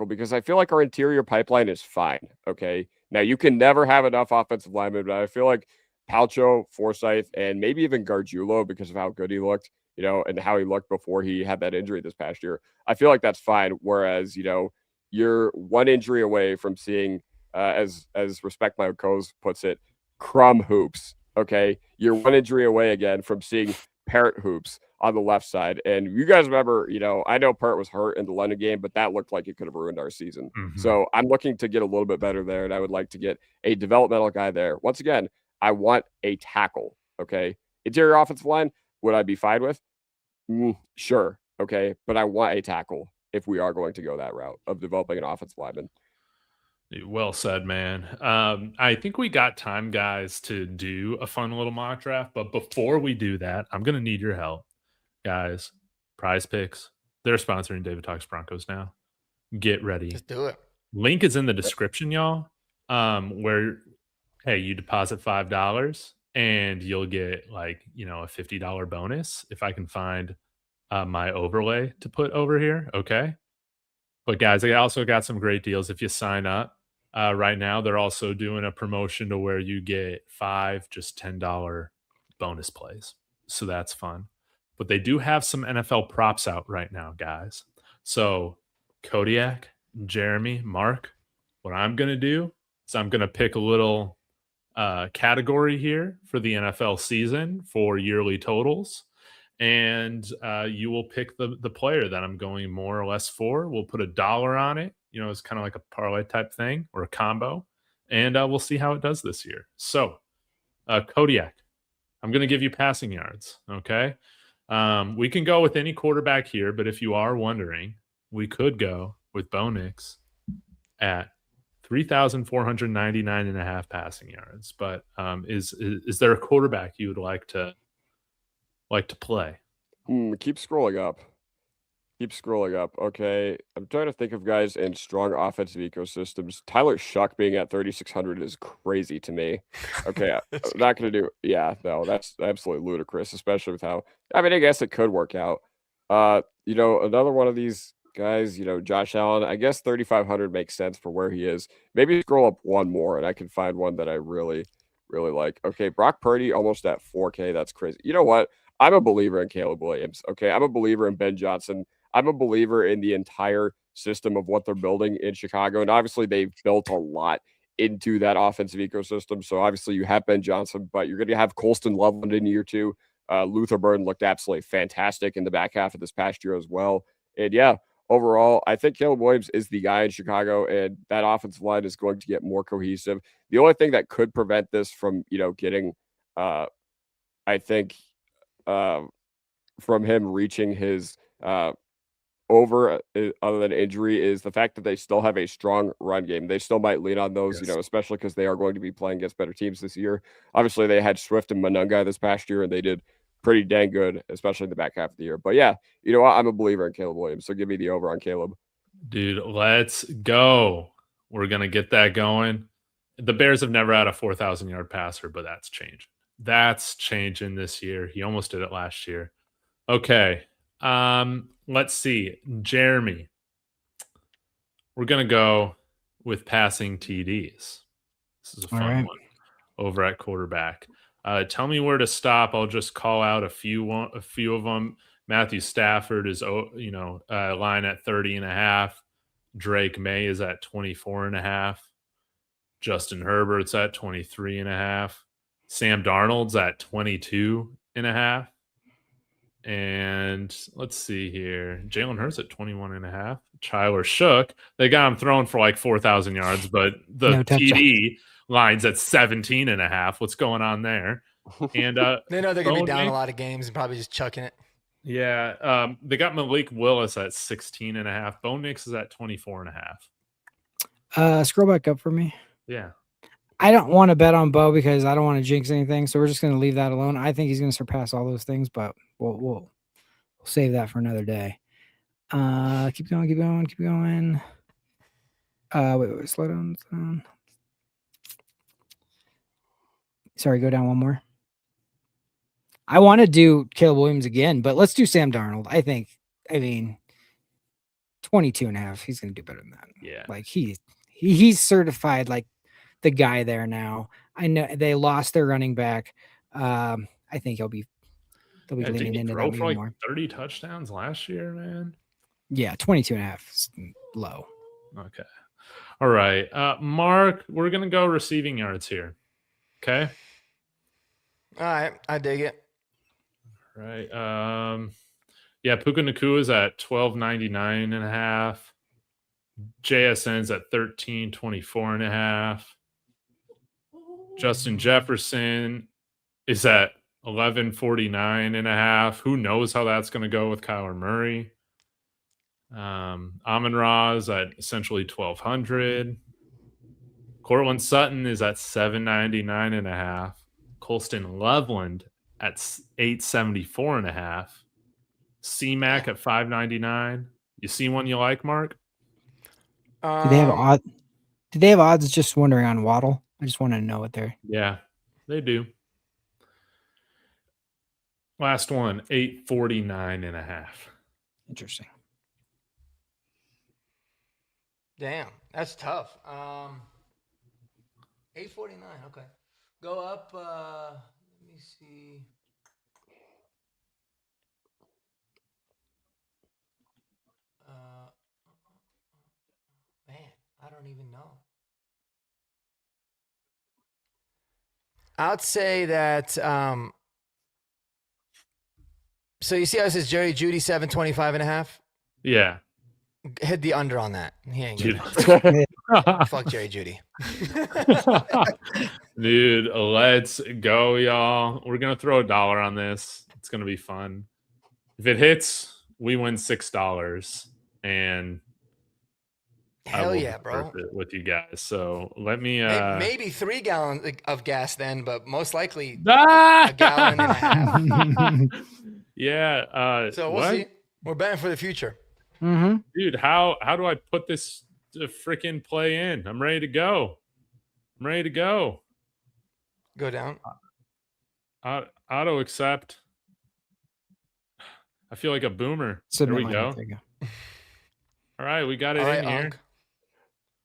because I feel like our interior pipeline is fine. Okay. Now you can never have enough offensive linemen, but I feel like Palcho, Forsyth, and maybe even Gargiulo, because of how good he looked, and how he looked before he had that injury this past year. I feel like that's fine. Whereas, you're one injury away from seeing, as Respect My Co's puts it, crumb hoops. Okay. You're one injury away again from seeing parrot hoops on the left side. And you guys remember, I know Parrot was hurt in the London game, but that looked like it could have ruined our season. So I'm looking to get a little bit better there. And I would like to get a developmental guy there. Once again, I want a tackle. Okay. Interior offensive line, would I be fine with? Sure. Okay. But I want a tackle if we are going to go that route of developing an offensive lineman. Well said, man. I think we got time, guys, to do a fun little mock draft. But before we do that, I'm going to need your help. Guys, Prize Picks, they're sponsoring David Talks Broncos now. Get ready. Let's do it. Link is in the description, y'all, where, hey, you deposit $5 and you'll get a $50 bonus if I can find my overlay to put over here. Okay. But guys, I also got some great deals if you sign up. Right now, they're also doing a promotion to where you get 5 just $10 bonus plays. So that's fun. But they do have some NFL props out right now, guys. So Kodiak, Jeremy, Mark, what I'm going to do is I'm going to pick a little category here for the NFL season for yearly totals. And you will pick the player that I'm going more or less for. We'll put $1 on it. It's kind of like a parlay type thing or a combo. And we'll see how it does this year. So, Kodiak, I'm going to give you passing yards. Okay. We can go with any quarterback here, but if you are wondering, we could go with Bo Nix at 3,499.5 passing yards. But is there a quarterback you would like to play? Keep scrolling up. Keep scrolling up. Okay, I'm trying to think of guys in strong offensive ecosystems. Tyler Shuck being at 3,600 is crazy to me. Okay, I'm not going to do. Yeah, no, that's absolutely ludicrous, especially with how. I mean, I guess it could work out. Another one of these guys, Josh Allen. I guess 3,500 makes sense for where he is. Maybe scroll up one more, and I can find one that I really, really like. Okay, Brock Purdy almost at 4K. That's crazy. You know what? I'm a believer in Caleb Williams. Okay, I'm a believer in Ben Johnson. I'm a believer in the entire system of what they're building in Chicago. And obviously, they've built a lot into that offensive ecosystem. So obviously, you have Ben Johnson, but you're going to have Colston Loveland in year 2. Luther Burden looked absolutely fantastic in the back half of this past year as well. And yeah, overall, I think Caleb Williams is the guy in Chicago, and that offensive line is going to get more cohesive. The only thing that could prevent this from, getting, I think, from him reaching his over other than injury is the fact that they still have a strong run game. They still might lean on those, especially because they are going to be playing against better teams this year. Obviously, they had Swift and Monunga this past year, and they did pretty dang good, especially in the back half of the year. But yeah, you know what? I'm a believer in Caleb Williams, so give me the over on Caleb. Dude, let's go. We're going to get that going. The Bears have never had a 4,000-yard passer, but that's changing. That's changing this year. He almost did it last year. Okay. Let's see. Jeremy. We're going to go with passing TDs. This is a fun one over at quarterback. Tell me where to stop. I'll just call out a few of them. Matthew Stafford is, line at 30.5. Drake May is at 24.5. Justin Herbert's at 23.5. Sam Darnold's at 22.5. And let's see here. Jalen Hurts at 21.5. Tyler Shook. They got him thrown for like 4,000 yards, but the TD line's at 17.5. What's going on there? And they know they're going to be down a lot of games and probably just chucking it. Yeah. They got Malik Willis at 16.5. Bo Nix is at 24.5. Scroll back up for me. Yeah. I don't want to bet on Bo because I don't want to jinx anything. So we're just going to leave that alone. I think he's going to surpass all those things, but we'll save that for another day. Keep going. Wait, slow down. Sorry, go down one more. I want to do Caleb Williams again, but let's do Sam Darnold. I mean, 22.5. He's going to do better than that. Yeah. Like he's certified like the guy there now. I know they lost their running back. I think they'll be leaning into that for like more. 30 touchdowns last year, man. Yeah, 22.5 is low. Okay. All right. Mark, we're going to go receiving yards here. Okay. All right. I dig it. Right. Puka Nacua is at 12.99.5. JSN's at 13.24.5. Justin Jefferson is at 11.49.5. Who knows how that's going to go with Kyler Murray? Amon-Ra is at essentially 1,200. Cortland Sutton is at 7.99.5. Colston Loveland at 8.74.5. C-Mac at 5.99. You see one you like, Mark? Do they have odds? Just wondering on Waddle. I just want to know what they're. Yeah, they do. Last one, 8.49.5. Interesting. Damn, that's tough. 8.49. Okay, go up. Let me see. Man, I don't even know. I'd say that. So you see how it says Jerry Jeudy 725.5? Yeah. Hit the under on that. He ain't Dude. getting it. Fuck Jerry Jeudy. Dude, let's go, y'all. We're going to throw $1 on this. It's going to be fun. If it hits, we win $6. And hell yeah, bro. With you guys. So let me maybe 3 gallons of gas then, but most likely a gallon and a half. Yeah. So we'll see. We're betting for the future. Mm-hmm. Dude, how do I put this freaking play in? I'm ready to go. Go down. Auto accept. I feel like a boomer. There we go. There you go. All right, we got it All right, in here. Unc.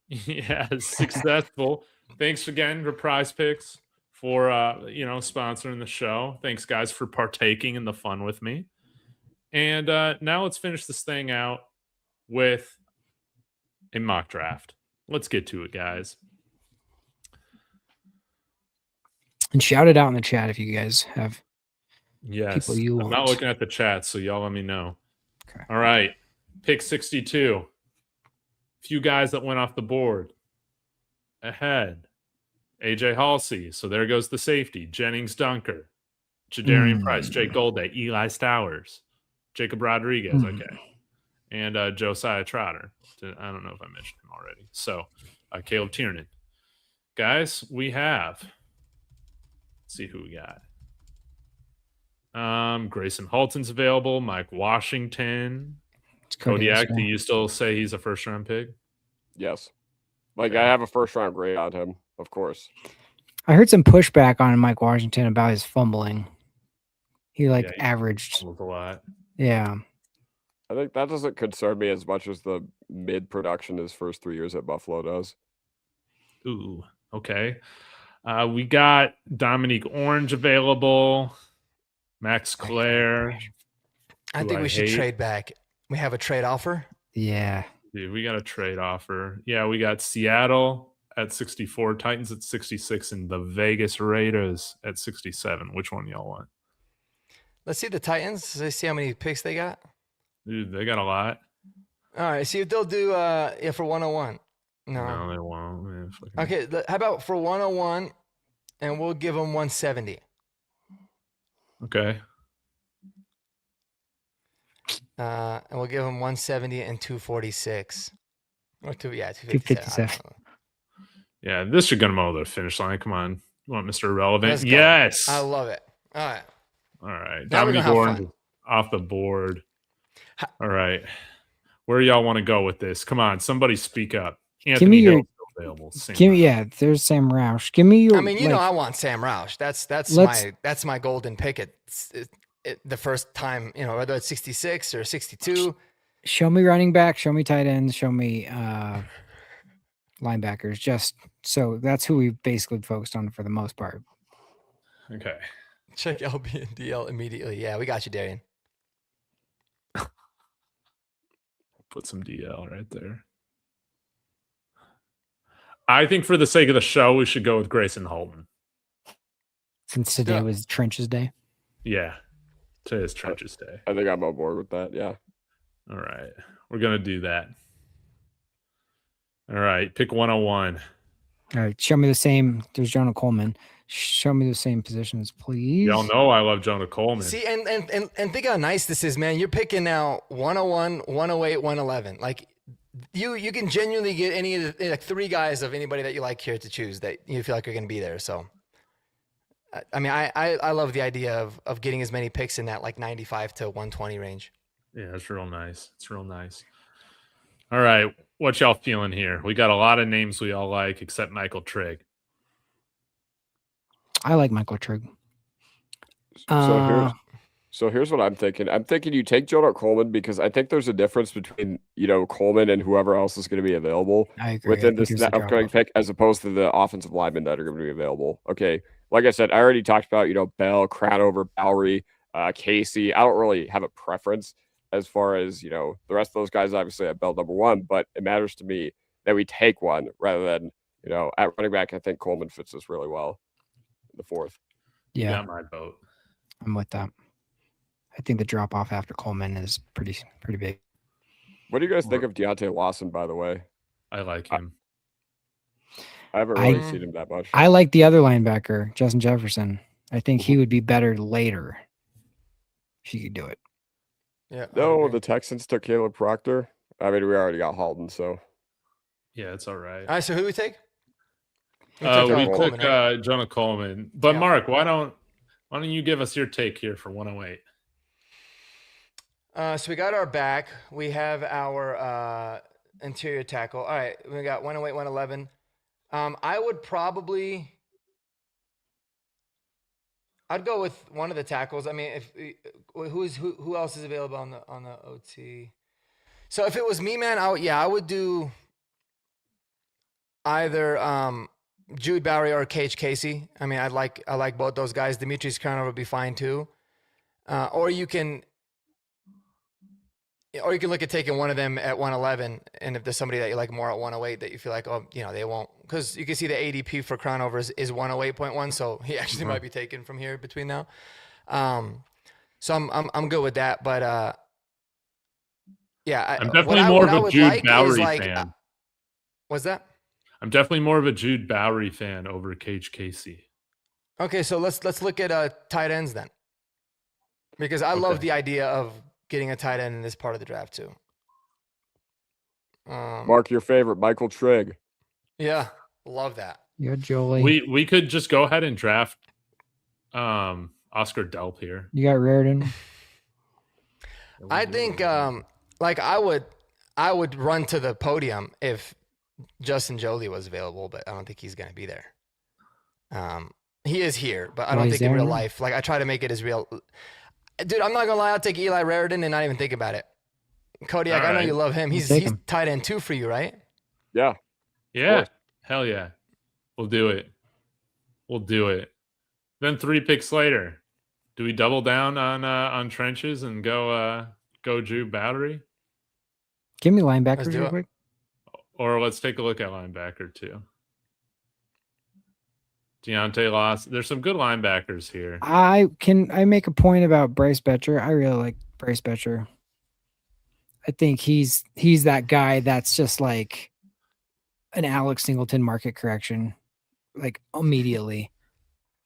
Yeah, successful. Thanks again to Prize Picks for sponsoring the show. Thanks guys for partaking in the fun with me. And now let's finish this thing out with a mock draft. Let's get to it, guys. And shout it out in the chat if you guys have Yes. people you I'm not want. looking at the chat, so y'all let me know. Okay. All right. Pick 62. Few guys that went off the board. Ahead. AJ Halsey. So there goes the safety. Jennings Dunker. Jadarian Price. Jake Golday. Eli Stowers. Jacob Rodriguez. Okay. And Josiah Trotter. I don't know if I mentioned him already. So Caleb Tiernan. Guys, we have. Let's see who we got. Grayson Halton's available. Mike Washington. Kodiak, do you still say he's a first-round pick? Yes. I have a first-round grade on him, of course. I heard some pushback on Mike Washington about his fumbling. He averaged a lot. Yeah. I think that doesn't concern me as much as the mid-production his first 3 years at Buffalo does. Ooh, okay. We got Dominique Orange available. Max Clare. I think we should trade back. We have a trade offer. Yeah. Dude, we got a trade offer. Yeah, we got Seattle at 64, Titans at 66, and the Vegas Raiders at 67. Which one y'all want? Let's see the Titans. Let's see how many picks they got. Dude, they got a lot. All right, see if they'll do for 101. No, they won't. Man, okay, how about for 101, and we'll give them 170. Okay. And we'll give them 170 and 246. Or 257. Yeah, this should get them over the finish line. Come on. You want Mr. Irrelevant? Let's go. Yes. I love it. All right. All right. Now Dominique Orange is off the board. All right. Where y'all want to go with this? Come on, somebody speak up. Anthony give me your available. There's Sam Roush. Give me your. I mean, I want Sam Roush. That's my golden pick. The first time, whether it's 66 or 62. Show me running back. Show me tight ends. Show me linebackers. Just so that's who we basically focused on for the most part. Okay. Check LB and DL immediately. Yeah, we got you, Darian. Put some DL right there. I think for the sake of the show, we should go with Grayson Halton. Since today was Trenches Day? Yeah. Today's Trenches Day. I think I'm on board with that, yeah. All right. We're going to do that. All right. Pick 101. All right. Show me the same. There's Jonah Coleman. Show me the same positions, please. Y'all know I love Jonah Coleman. See, and think how nice this is, man. You're picking now 101, 108, 111. Like, you can genuinely get any of the three guys of anybody that you like here to choose that you feel like are going to be there. So, I mean, I love the idea of getting as many picks in that 95 to 120 range. Yeah, it's real nice. It's real nice. All right. What y'all feeling here? We got a lot of names we all like except Michael Trigg. I like Michael Trigg. So here's what I'm thinking. I'm thinking you take Jonah Coleman because I think there's a difference between, Coleman and whoever else is going to be available within this upcoming pick as opposed to the offensive linemen that are going to be available. Okay. Like I said, I already talked about, Bell, Crownover, Bowery, Casey. I don't really have a preference as far as, the rest of those guys obviously at Bell number one, but it matters to me that we take one rather than, at running back. I think Coleman fits this really well in the fourth. Yeah. You got my vote. I'm with that. I think the drop off after Coleman is pretty big. What do you guys think of Deontay Lawson, by the way? I like him. I haven't really seen him that much. I like the other linebacker, Justin Jefferson. I think he would be better later if he could do it. Yeah. No, the Texans took Caleb Proctor. I mean, we already got Halton, so. Yeah, it's all right. All right, so who do we take? We took Jonah Coleman. But Mark, why don't you give us your take here for 108? So we got our back. We have our interior tackle. All right, we got 108, 111. I'd go with one of the tackles. I mean, who else is available on the OT? So if it was me, man, I would do either Jude Bowery or Cage Casey. I mean, I like both those guys. Demetrius Croner would be fine too. Or you can look at taking one of them at 111, and if there's somebody that you like more at 108 that you feel like, they won't, because you can see the ADP for Cronover is 108.1, so he actually might be taken from here between now. So I'm good with that, but I'm definitely more of a Jude Bowery fan. What's that? I'm definitely more of a Jude Bowery fan over Cage Casey. Okay, so let's look at tight ends then, because I love the idea of getting a tight end in this part of the draft too. Mark your favorite, Michael Trigg. Yeah, love that. Yeah, Jolie. We could just go ahead and draft Oscar Delp here. You got Raritan. I think I would run to the podium if Justin Jolie was available, but I don't think he's going to be there. He is here, but I don't think in real life. Like, I try to make it as real. Dude, I'm not gonna lie. I'll take Eli Raritan and not even think about it. Kodiak, I know you love him. He's tight end 2 for you, right? Yeah. Yeah. Hell yeah. We'll do it. Then 3 picks later, do we double down on trenches and go Jude Bowery? Give me linebackers real quick. Or let's take a look at linebacker too. Deontay Lawson. There's some good linebackers here. I make a point about Bryce Betcher. I really like Bryce Betcher. I think he's that guy that's just like an Alex Singleton market correction, like immediately.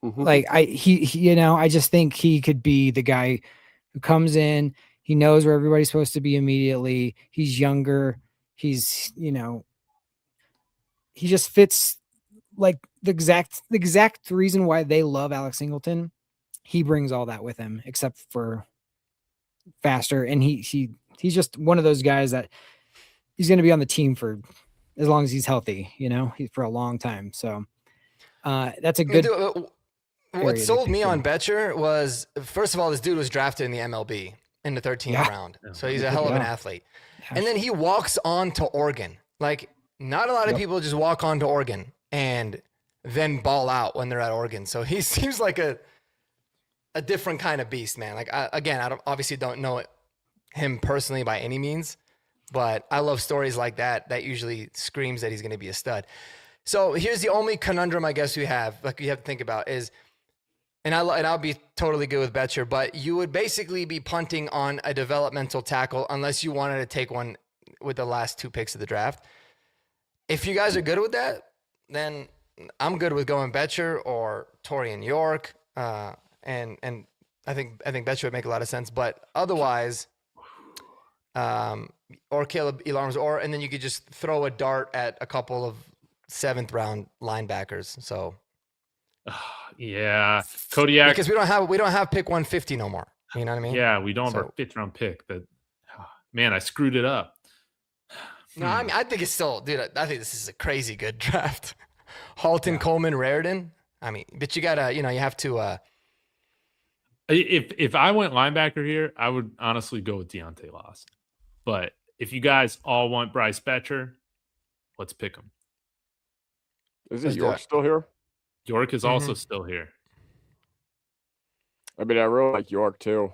Mm-hmm. Like I just think he could be the guy who comes in. He knows where everybody's supposed to be immediately. He's younger. He's he just fits. Like the exact reason why they love Alex Singleton, he brings all that with him, except for faster. And he's just one of those guys that he's going to be on the team for as long as he's healthy, for a long time. So that's a good. What sold me on Betcher was, first of all, this dude was drafted in the MLB in the 13th round. So he's a hell of an athlete. Yeah. And then he walks on to Oregon. Like, not a lot of people just walk on to Oregon and then ball out when they're at Oregon. So he seems like a different kind of beast, man. Like, I obviously don't know him personally by any means, but I love stories like that. That usually screams that he's going to be a stud. So here's the only conundrum I guess we have, like, you have to think about is, and I'll be totally good with Betcher, but you would basically be punting on a developmental tackle unless you wanted to take one with the last 2 picks of the draft. If you guys are good with that, then I'm good with going Betcher or Torian York, and I think Betcher would make a lot of sense. But otherwise, or Caleb Elarms, and then you could just throw a dart at a couple of 7th round linebackers. So yeah, Kodiak, because we don't have pick 150 no more. You know what I mean? Yeah, we don't have our 5th round pick. Man, I screwed it up. No, I mean, I think it's still, dude. I think this is a crazy good draft. Halton, Coleman, Raritan. I mean, but you gotta, you have to. If I went linebacker here, I would honestly go with Deontay Lawson. But if you guys all want Bryce Betcher, let's pick him. Is York still here? York is also still here. I mean, I really like York too.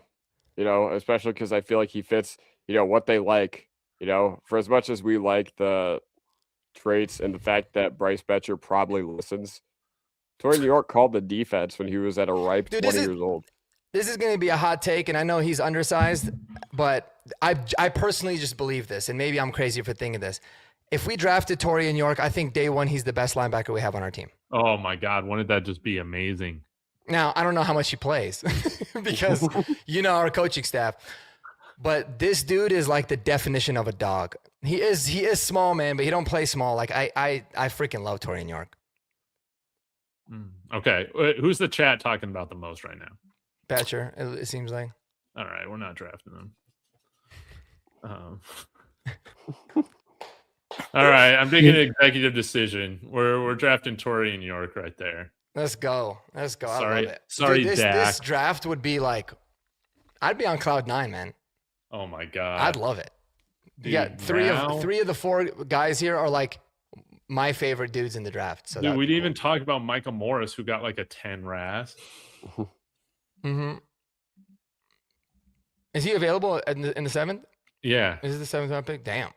Especially because I feel like he fits. What they like. For as much as we like the traits and the fact that Bryce Betcher probably listens, Torian York called the defense when he was at a ripe 20 years old. This is going to be a hot take, and I know he's undersized, but I personally just believe this, and maybe I'm crazy for thinking this. If we drafted Torian York, I think day one he's the best linebacker we have on our team. Oh, my God. Wouldn't that just be amazing? Now, I don't know how much he plays because our coaching staff. But this dude is like the definition of a dog. He is small, man, but he don't play small. Like I freaking love Torian York. Okay, who's the chat talking about the most right now? Betcher, it seems like. All right, we're not drafting them. All right, I'm taking an executive decision. We're drafting Torian York right there. Let's go. I love it. Sorry, Dude, Dak. this draft would be like, I'd be on cloud 9, man. Oh my god, I'd love it. Dude, You got three of the 4 guys here are like my favorite dudes in the draft. So dude, we didn't even talk about Michael Morris, who got like a 10 RAS. Mm-hmm. Is he available in the 7th? Yeah. Is it the 7th round pick? Damn.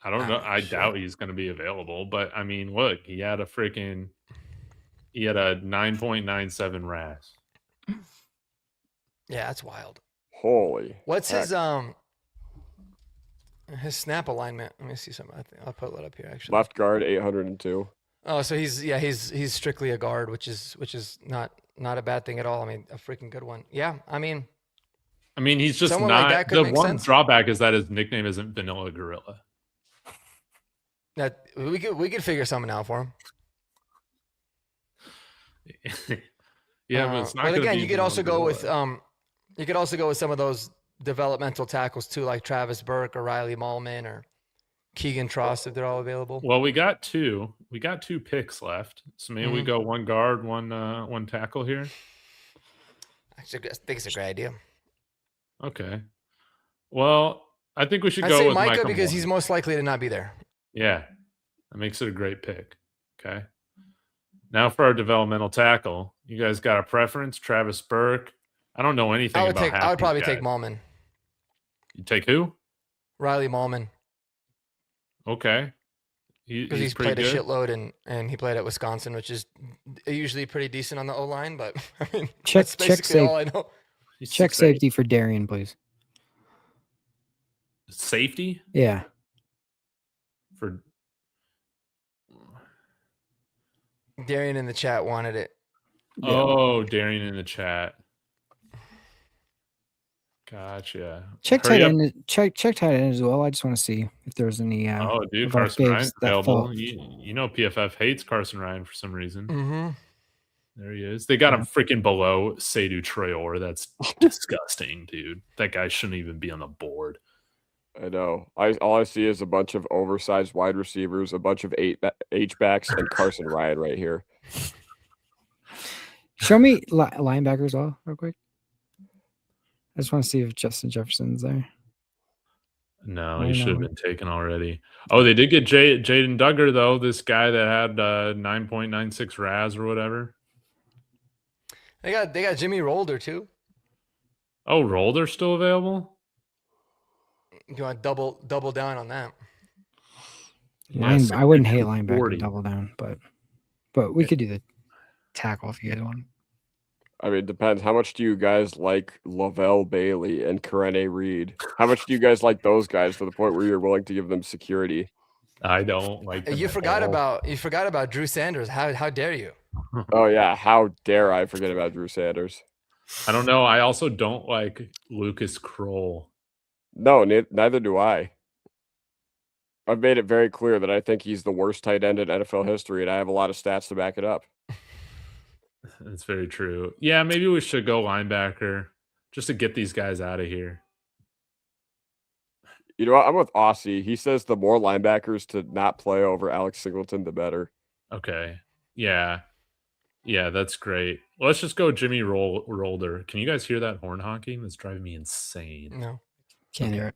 I don't know. I doubt he's going to be available, but I mean, look, he had a 9.97 RAS. Yeah, that's wild. Holy. What's his snap alignment? Let me see something. I'll put it up here actually. Left guard 802. Oh, so he's strictly a guard, which is not a bad thing at all. I mean, a freaking good one. Yeah, I mean, he's just someone not. like that could The make one sense. drawback is that his nickname isn't Vanilla Gorilla. That we could figure something out for him. Yeah, but it's not. But gonna again, be you could also go Vanilla with some of those developmental tackles too, like Travis Burke or Riley Mallman or Keegan Trost if they're all available. Well, we got two picks left, so maybe we Mhm. go one guard, one tackle here. Actually, I think it's a great idea. Okay. Well, I think we should I'd go say with Micah Michael because he's Morris. most likely to not be there. Yeah, that makes it a great pick. Okay. Now for our developmental tackle, you guys got a preference? Travis Burke. I don't know anything about half I would these probably guys. take Mallman. You take who? Riley Mallman. Okay. Because he's pretty played good. a shitload and he played at Wisconsin, which is usually pretty decent on the O-line, but I mean, Check that's basically all I know. He's Check 6'8". safety for Darian, please. Safety Yeah. for Darian in the chat wanted it. Oh, Darian in the chat. Gotcha. Check Hurry tight up. end. Check tight end as well. I just want to see if there's any. Oh, dude, of our Carson faves Ryan's that available. fall. You know PFF hates Carson Ryan for some reason. Mm-hmm. There he is. They got him freaking below Seydou Traore. That's disgusting, dude. That guy shouldn't even be on the board. I know. All I see is a bunch of oversized wide receivers, a bunch of H-backs, and Carson Ryan right here. Show me linebackers all real quick. I just want to see if Justin Jefferson's there. No, I he should have know. been taken already. Oh, they did get Jaden Duggar, though. This guy that had 9.96 RAS or whatever. They got Jimmy Rolder too. Oh, Rolder's still available? You want to double down on that? Yes, I wouldn't hate 40. linebacker double down, but we could do the tackle if you guys want. I mean, it depends. How much do you guys like Lavelle Bailey and Karene Reed? How much do you guys like those guys to the point where you're willing to give them security? I don't like them You at forgot all. about Drew Sanders. How dare you? Oh, yeah. How dare I forget about Drew Sanders? I don't know. I also don't like Lucas Kroll. No, neither do I. I've made it very clear that I think he's the worst tight end in NFL history, and I have a lot of stats to back it up. That's very true. Yeah, maybe we should go linebacker just to get these guys out of here. You know what? I'm with Aussie. He says the more linebackers to not play over Alex Singleton, the better. Okay. Yeah. Yeah, that's great. Let's just go Jimmy Rolder. Can you guys hear that horn honking? That's driving me insane. No. Can't hear it.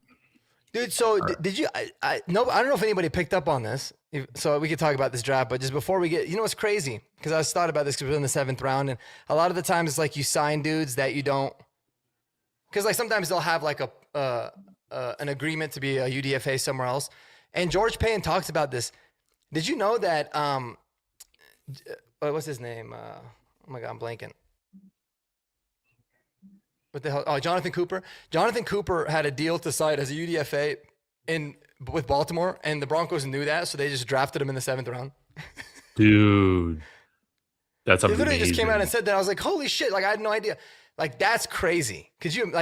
Dude, so did you? I don't know if anybody picked up on this. So we could talk about this draft, but just before we get, what's crazy? Because I was thought about this because we're in the 7th round, and a lot of the times it's like you sign dudes that you don't. Because like sometimes they'll have like an agreement to be a UDFA somewhere else, and George Payton talks about this. Did you know that? What's his name? Oh my God, I'm blanking. What the hell? Oh, Jonathan Cooper. Jonathan Cooper had a deal to sign as a UDFA with Baltimore, and the Broncos knew that, so they just drafted him in the 7th round. Dude, that's They amazing. literally just came out and said that. I was like, holy shit! Like I had no idea. Like that's crazy. Could you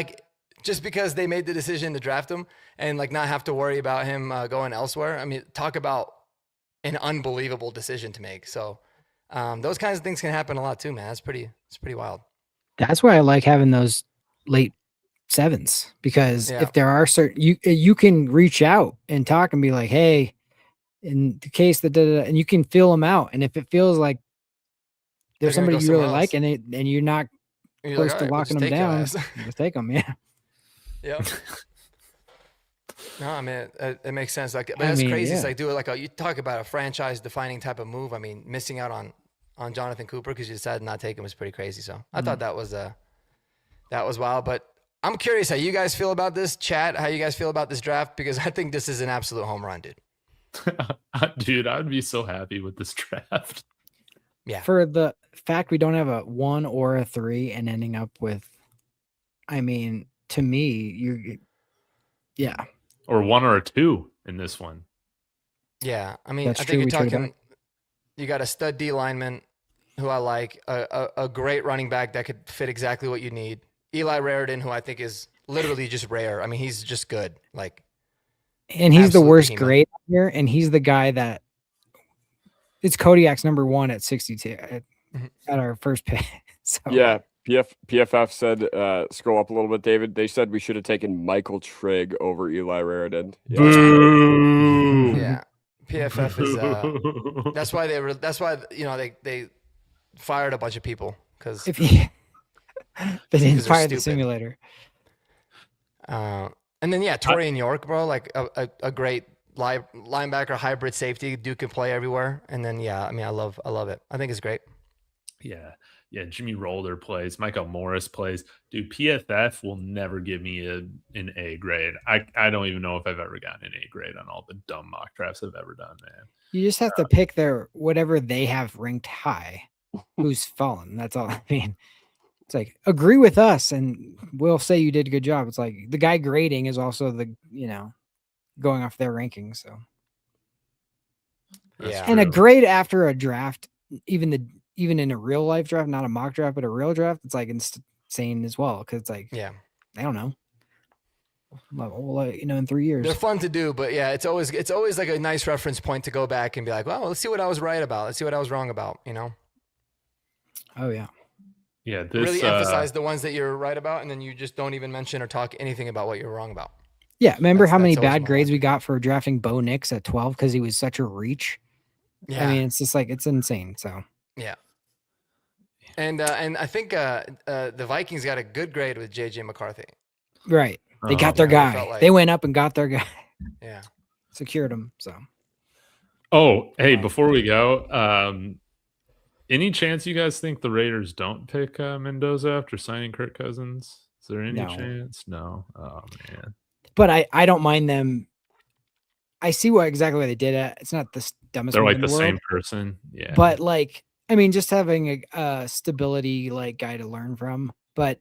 just because they made the decision to draft him and like not have to worry about him going elsewhere? I mean, talk about an unbelievable decision to make. So those kinds of things can happen a lot too, man. It's pretty wild. That's why I like having those late sevens, because Yeah. if there are certain, you can reach out and talk and be like, hey, in the case that, and you can fill them out. And if it feels like there's They're gonna somebody go you really somewhere like else. and you're not And you're close like, to "All right, we'll locking just them take your down, ass." just take them. Yeah. Yeah. No, I mean, it makes sense. Like, but I that's mean, crazy. It's yeah. like, do it like you talk about a franchise-defining type of move. I mean, missing out on Jonathan Cooper because you decided not to take him was pretty crazy. So I thought that was wild. But I'm curious how you guys feel about this chat. How you guys feel about this draft, because I think this is an absolute home run, dude. Dude, I'd be so happy with this draft. Yeah. For the fact we don't have a 1 or a 3 and ending up with, I mean, to me, yeah. Or 1 or a 2 in this one. Yeah, I mean, That's I true, think you're we traded talking. You got a stud D lineman, who I like, a great running back that could fit exactly what you need. Eli Raridan, who I think is literally just rare. I mean, he's just good. Like, And he's the absolute worst behemoth. grade here, and he's the guy that it's Kodiak's number 1 at 62 at our first pick. So Yeah, PFF said, scroll up a little bit, David. They said we should have taken Michael Trigg over Eli Raridan. Yeah. Boo! Yeah, PFF is. That's why they were. That's why they fired a bunch of people because if he they didn't Because they're fire the stupid. simulator. And then Torian York, bro, like a great linebacker hybrid safety. Dude can play everywhere. And then I mean, I love it. I think it's great. Yeah. Jimmy Rolder plays. Michael Morris plays. Dude, PFF will never give me an A grade. I don't even know if I've ever gotten an A grade on all the dumb mock drafts I've ever done, man. You just have to pick their whatever they have ranked high, who's fallen. That's all. I mean, it's like agree with us, and we'll say you did a good job. It's like the guy grading is also the going off their rankings. So That's and a true. grade after a draft, even in a real life draft, not a mock draft, but a real draft, it's like insane as well. Because it's like I don't know. Well, in 3 years. They're fun to do, but it's always like a nice reference point to go back and be like, well, let's see what I was right about. Let's see what I was wrong about. Oh yeah. Yeah, this Really emphasize the ones that you're right about, and then you just don't even mention or talk anything about what you're wrong about. Yeah, remember how many that's always bad my grades one. we got for drafting Bo Nix at 12 because he was such a reach? Yeah, I mean, it's just like it's insane. So yeah. And I think the Vikings got a good grade with JJ McCarthy. right, they got their yeah, I guy. felt like- They went up and got their guy, Yeah. secured him. So Oh, hey, before we go, any chance you guys think the Raiders don't pick Mendoza after signing Kirk Cousins? Is there any No. chance? No. Oh man. but I don't mind them. I see exactly why they did it. It's not the dumbest. They're move like in the world, same person. Yeah. but like I mean, just having a stability like guy to learn from. But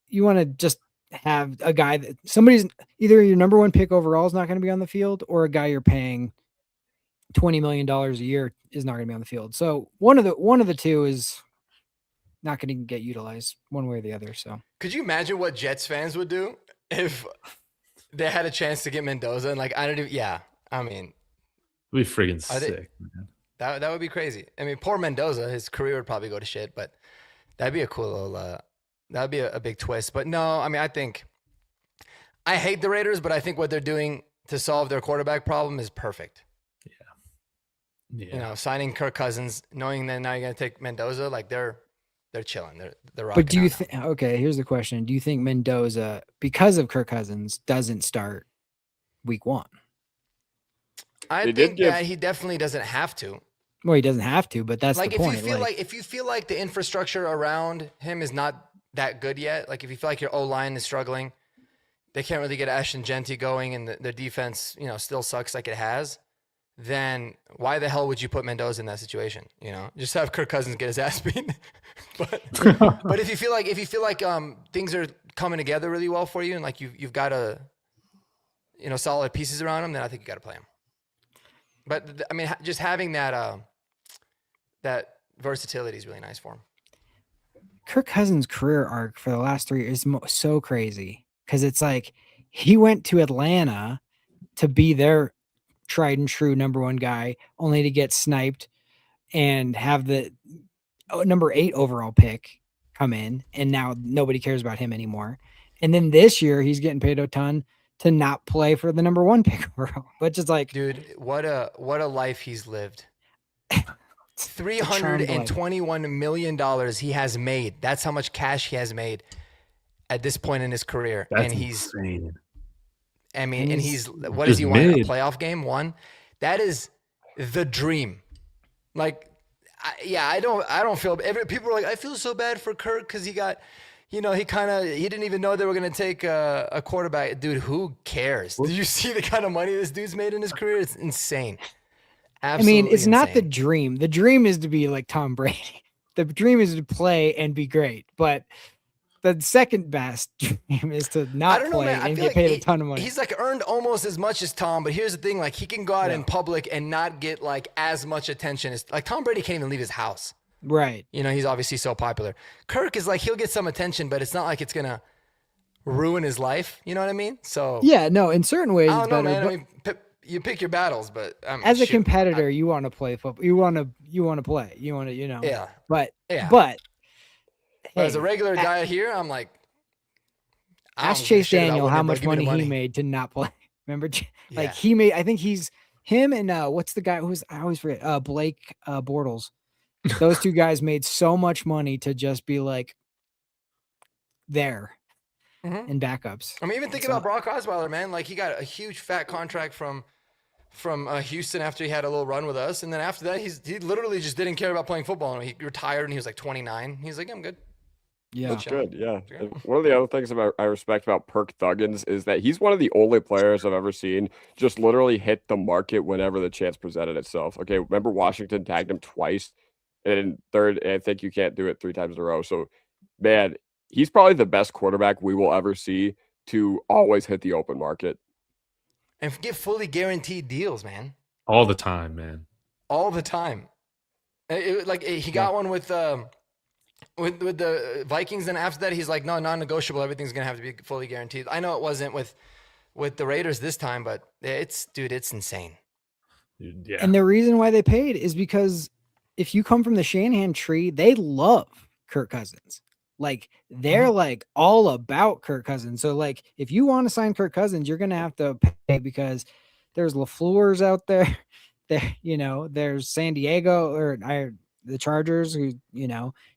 you want to just have a guy that somebody's either your number 1 pick overall is not going to be on the field, or a guy you're paying $20 million a year is not going to be on the field. So one of the two is not going to get utilized one way or the other. So Could you imagine what Jets fans would do if they had a chance to get Mendoza? And like, I mean, It'd be friggin' Are they- sick, man. that would be crazy. I mean, poor Mendoza, his career would probably go to shit, but that'd be a cool little, that'd be a big twist. But no, I mean, I hate the Raiders, but I think what they're doing to solve their quarterback problem is perfect. Yeah. Signing Kirk Cousins, knowing that now you're going to take Mendoza, like they're chilling. They're rocking. but do you out now. think okay, here's the question. Do you think Mendoza, because of Kirk Cousins, doesn't start week 1? I They did think give- that he definitely doesn't have to. Well, he doesn't have to, but that's Like the if point. you feel like the infrastructure around him is not that good yet, like if you feel like your O-line is struggling, they can't really get Ashton Genty going, and the defense, still sucks like it has, then why the hell would you put Mendoza in that situation? Just have Kirk Cousins get his ass beat. but if you feel like things are coming together really well for you, and like you've got solid pieces around him, then I think you got to play him. But I mean, just having that versatility is really nice for him. Kirk Cousins' career arc for the last 3 years is so crazy, because it's like he went to Atlanta to be their tried and true number 1 guy, only to get sniped and have the number 8 overall pick come in, and now nobody cares about him anymore. And then this year he's getting paid a ton to not play for the number 1 pick overall, which is like, dude, what a life he's lived. $321 million he has made. That's how much cash he has made at this point in his career. That's and he's insane. I mean, and he's what just does he want? mid. A playoff game? 1? That is the dream. Like, I don't feel. People are like, I feel so bad for Kirk because he got, he didn't even know they were gonna take a quarterback. Dude, who cares? Did you see the kind of money this dude's made in his career? It's insane. Absolutely I mean, it's not the insane. dream. The dream is to be like Tom Brady. The dream is to play and be great. But the second best dream is to not play man. and get paid a ton of money. He's like earned almost as much as Tom, but here's the thing: like he can go out in public and not get like as much attention as like Tom Brady can't even leave his house. Right. He's obviously so popular. Kirk is like he'll get some attention, but it's not like it's gonna ruin his life. You know what I mean? So Yeah, no, in certain ways I it's don't know, better. man. I mean, you pick your battles, but As a competitor, you want to play football. You want to play. You want to, Yeah. But Yeah. but as a hey, regular guy here, I'm like, I ask don't give a Chase shit about Daniel winning, how but much give me the money he made to not play. Remember, like Yeah. he made. I think he's him and what's the guy who's I always forget. Blake Bortles. Those 2 guys made so much money to just be like there Mhm. in backups. I mean, even think about Brock Osweiler, man. Like he got a huge fat contract from Houston after he had a little run with us, and then after that, he literally just didn't care about playing football. He retired, and he was like 29. He's like, I'm good. Yeah. That's good, yeah. And one of the other things I respect about Perk Thuggins is that he's one of the only players I've ever seen just literally hit the market whenever the chance presented itself. Okay, remember Washington tagged him twice, and in third, and I think you can't do it 3 times in a row. So, man, he's probably the best quarterback we will ever see to always hit the open market. And get fully guaranteed deals, man, All the time, man. all the time. He got one with the Vikings, and after that, he's like, no, non-negotiable. Everything's gonna have to be fully guaranteed. I know it wasn't with the Raiders this time, but it's insane. Yeah. And the reason why they paid is because if you come from the Shanahan tree, they love Kirk Cousins. Like they're like all about Kirk Cousins. So like if you want to sign Kirk Cousins, you're gonna have to pay because there's LaFleur's out there. There's San Diego or the Chargers, who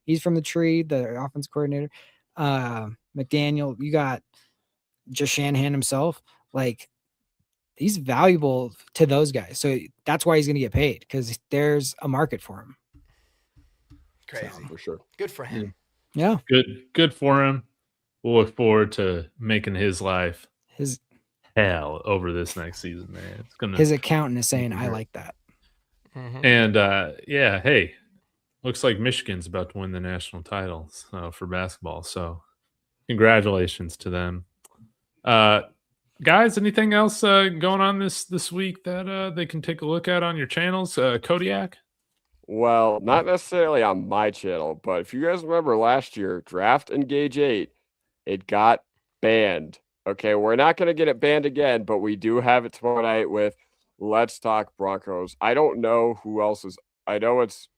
he's from the tree, the offense coordinator. McDaniel, you got just Shanahan himself. Like he's valuable to those guys. So that's why he's gonna get paid, because there's a market for him. Crazy. So, for sure. Good for him. Yeah. Good for him. We'll look forward to making his life hell over this next season, man. It's gonna His accountant is saying, I like that. and hey, looks like Michigan's about to win the national title for basketball. So congratulations to them. Guys, anything else going on this week that they can take a look at on your channels? Kodiak? Well, not necessarily on my channel, but if you guys remember last year, Draft Engage 8, it got banned. Okay, we're not going to get it banned again, but we do have it tomorrow night with Let's Talk Broncos. I don't know who else is. I know it's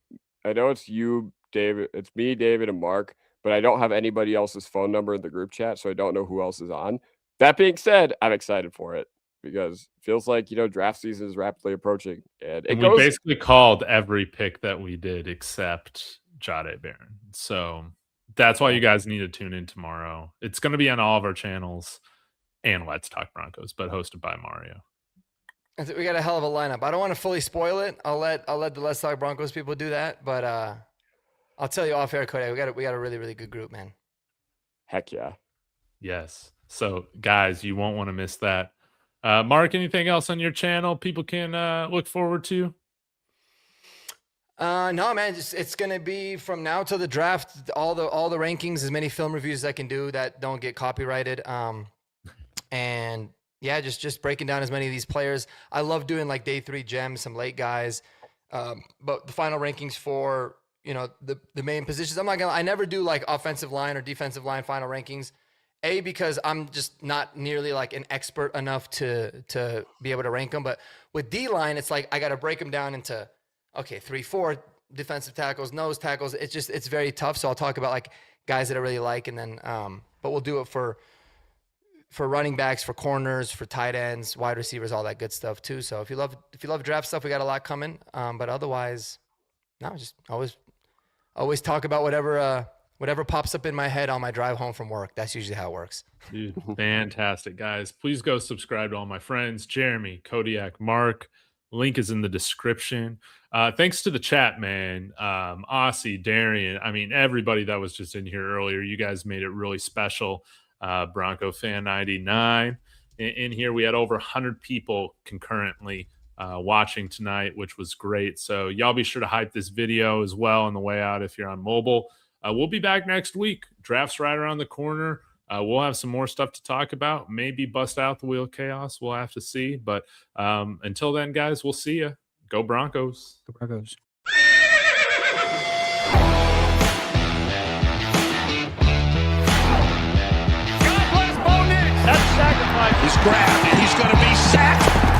you, David. It's me, David, and Mark, but I don't have anybody else's phone number in the group chat, so I don't know who else is on. That being said, I'm excited for it because it feels like, draft season is rapidly approaching. And we basically called every pick that we did except Jade Barron. So that's why you guys need to tune in tomorrow. It's going to be on all of our channels and Let's Talk Broncos, but hosted by Mario. I think we got a hell of a lineup. I don't want to fully spoil it. I'll let the Let's Talk Broncos people do that, but I'll tell you off air, Cody. We got a really, really good group, man. Heck yeah. Yes. So guys, you won't want to miss that. Mark, anything else on your channel people can look forward to? No, man, it's gonna be from now till the draft, all the rankings, as many film reviews as I can do that don't get copyrighted. And yeah, just breaking down as many of these players. I love doing like day 3 gems, some late guys. But the final rankings for the main positions, I never do like offensive line or defensive line final rankings. Because I'm just not nearly like an expert enough to be able to rank them. But with D-line, it's like I got to break them down into 3-4 defensive tackles, nose tackles. It's very tough. So I'll talk about like guys that I really like, and then but we'll do it for for running backs, for corners, for tight ends, wide receivers, all that good stuff too. So if you love draft stuff, we got a lot coming. But otherwise, no, just always talk about whatever pops up in my head on my drive home from work. That's usually how it works. Dude, fantastic, guys. Please go subscribe to all my friends, Jeremy, Kodiak, Mark. Link is in the description. Thanks to the chat, man. Aussie, Darian. I mean, everybody that was just in here earlier. You guys made it really special. Bronco Fan 99. In here, we had over 100 people concurrently watching tonight, which was great. So y'all be sure to hype this video as well on the way out if you're on mobile. We'll be back next week. Draft's right around the corner. We'll have some more stuff to talk about. Maybe bust out the wheel of chaos. We'll have to see. But until then, guys, we'll see you. Go Broncos. Go Broncos. God bless Bo Nix. That's sacrifice. He's grabbed and he's going to be sacked.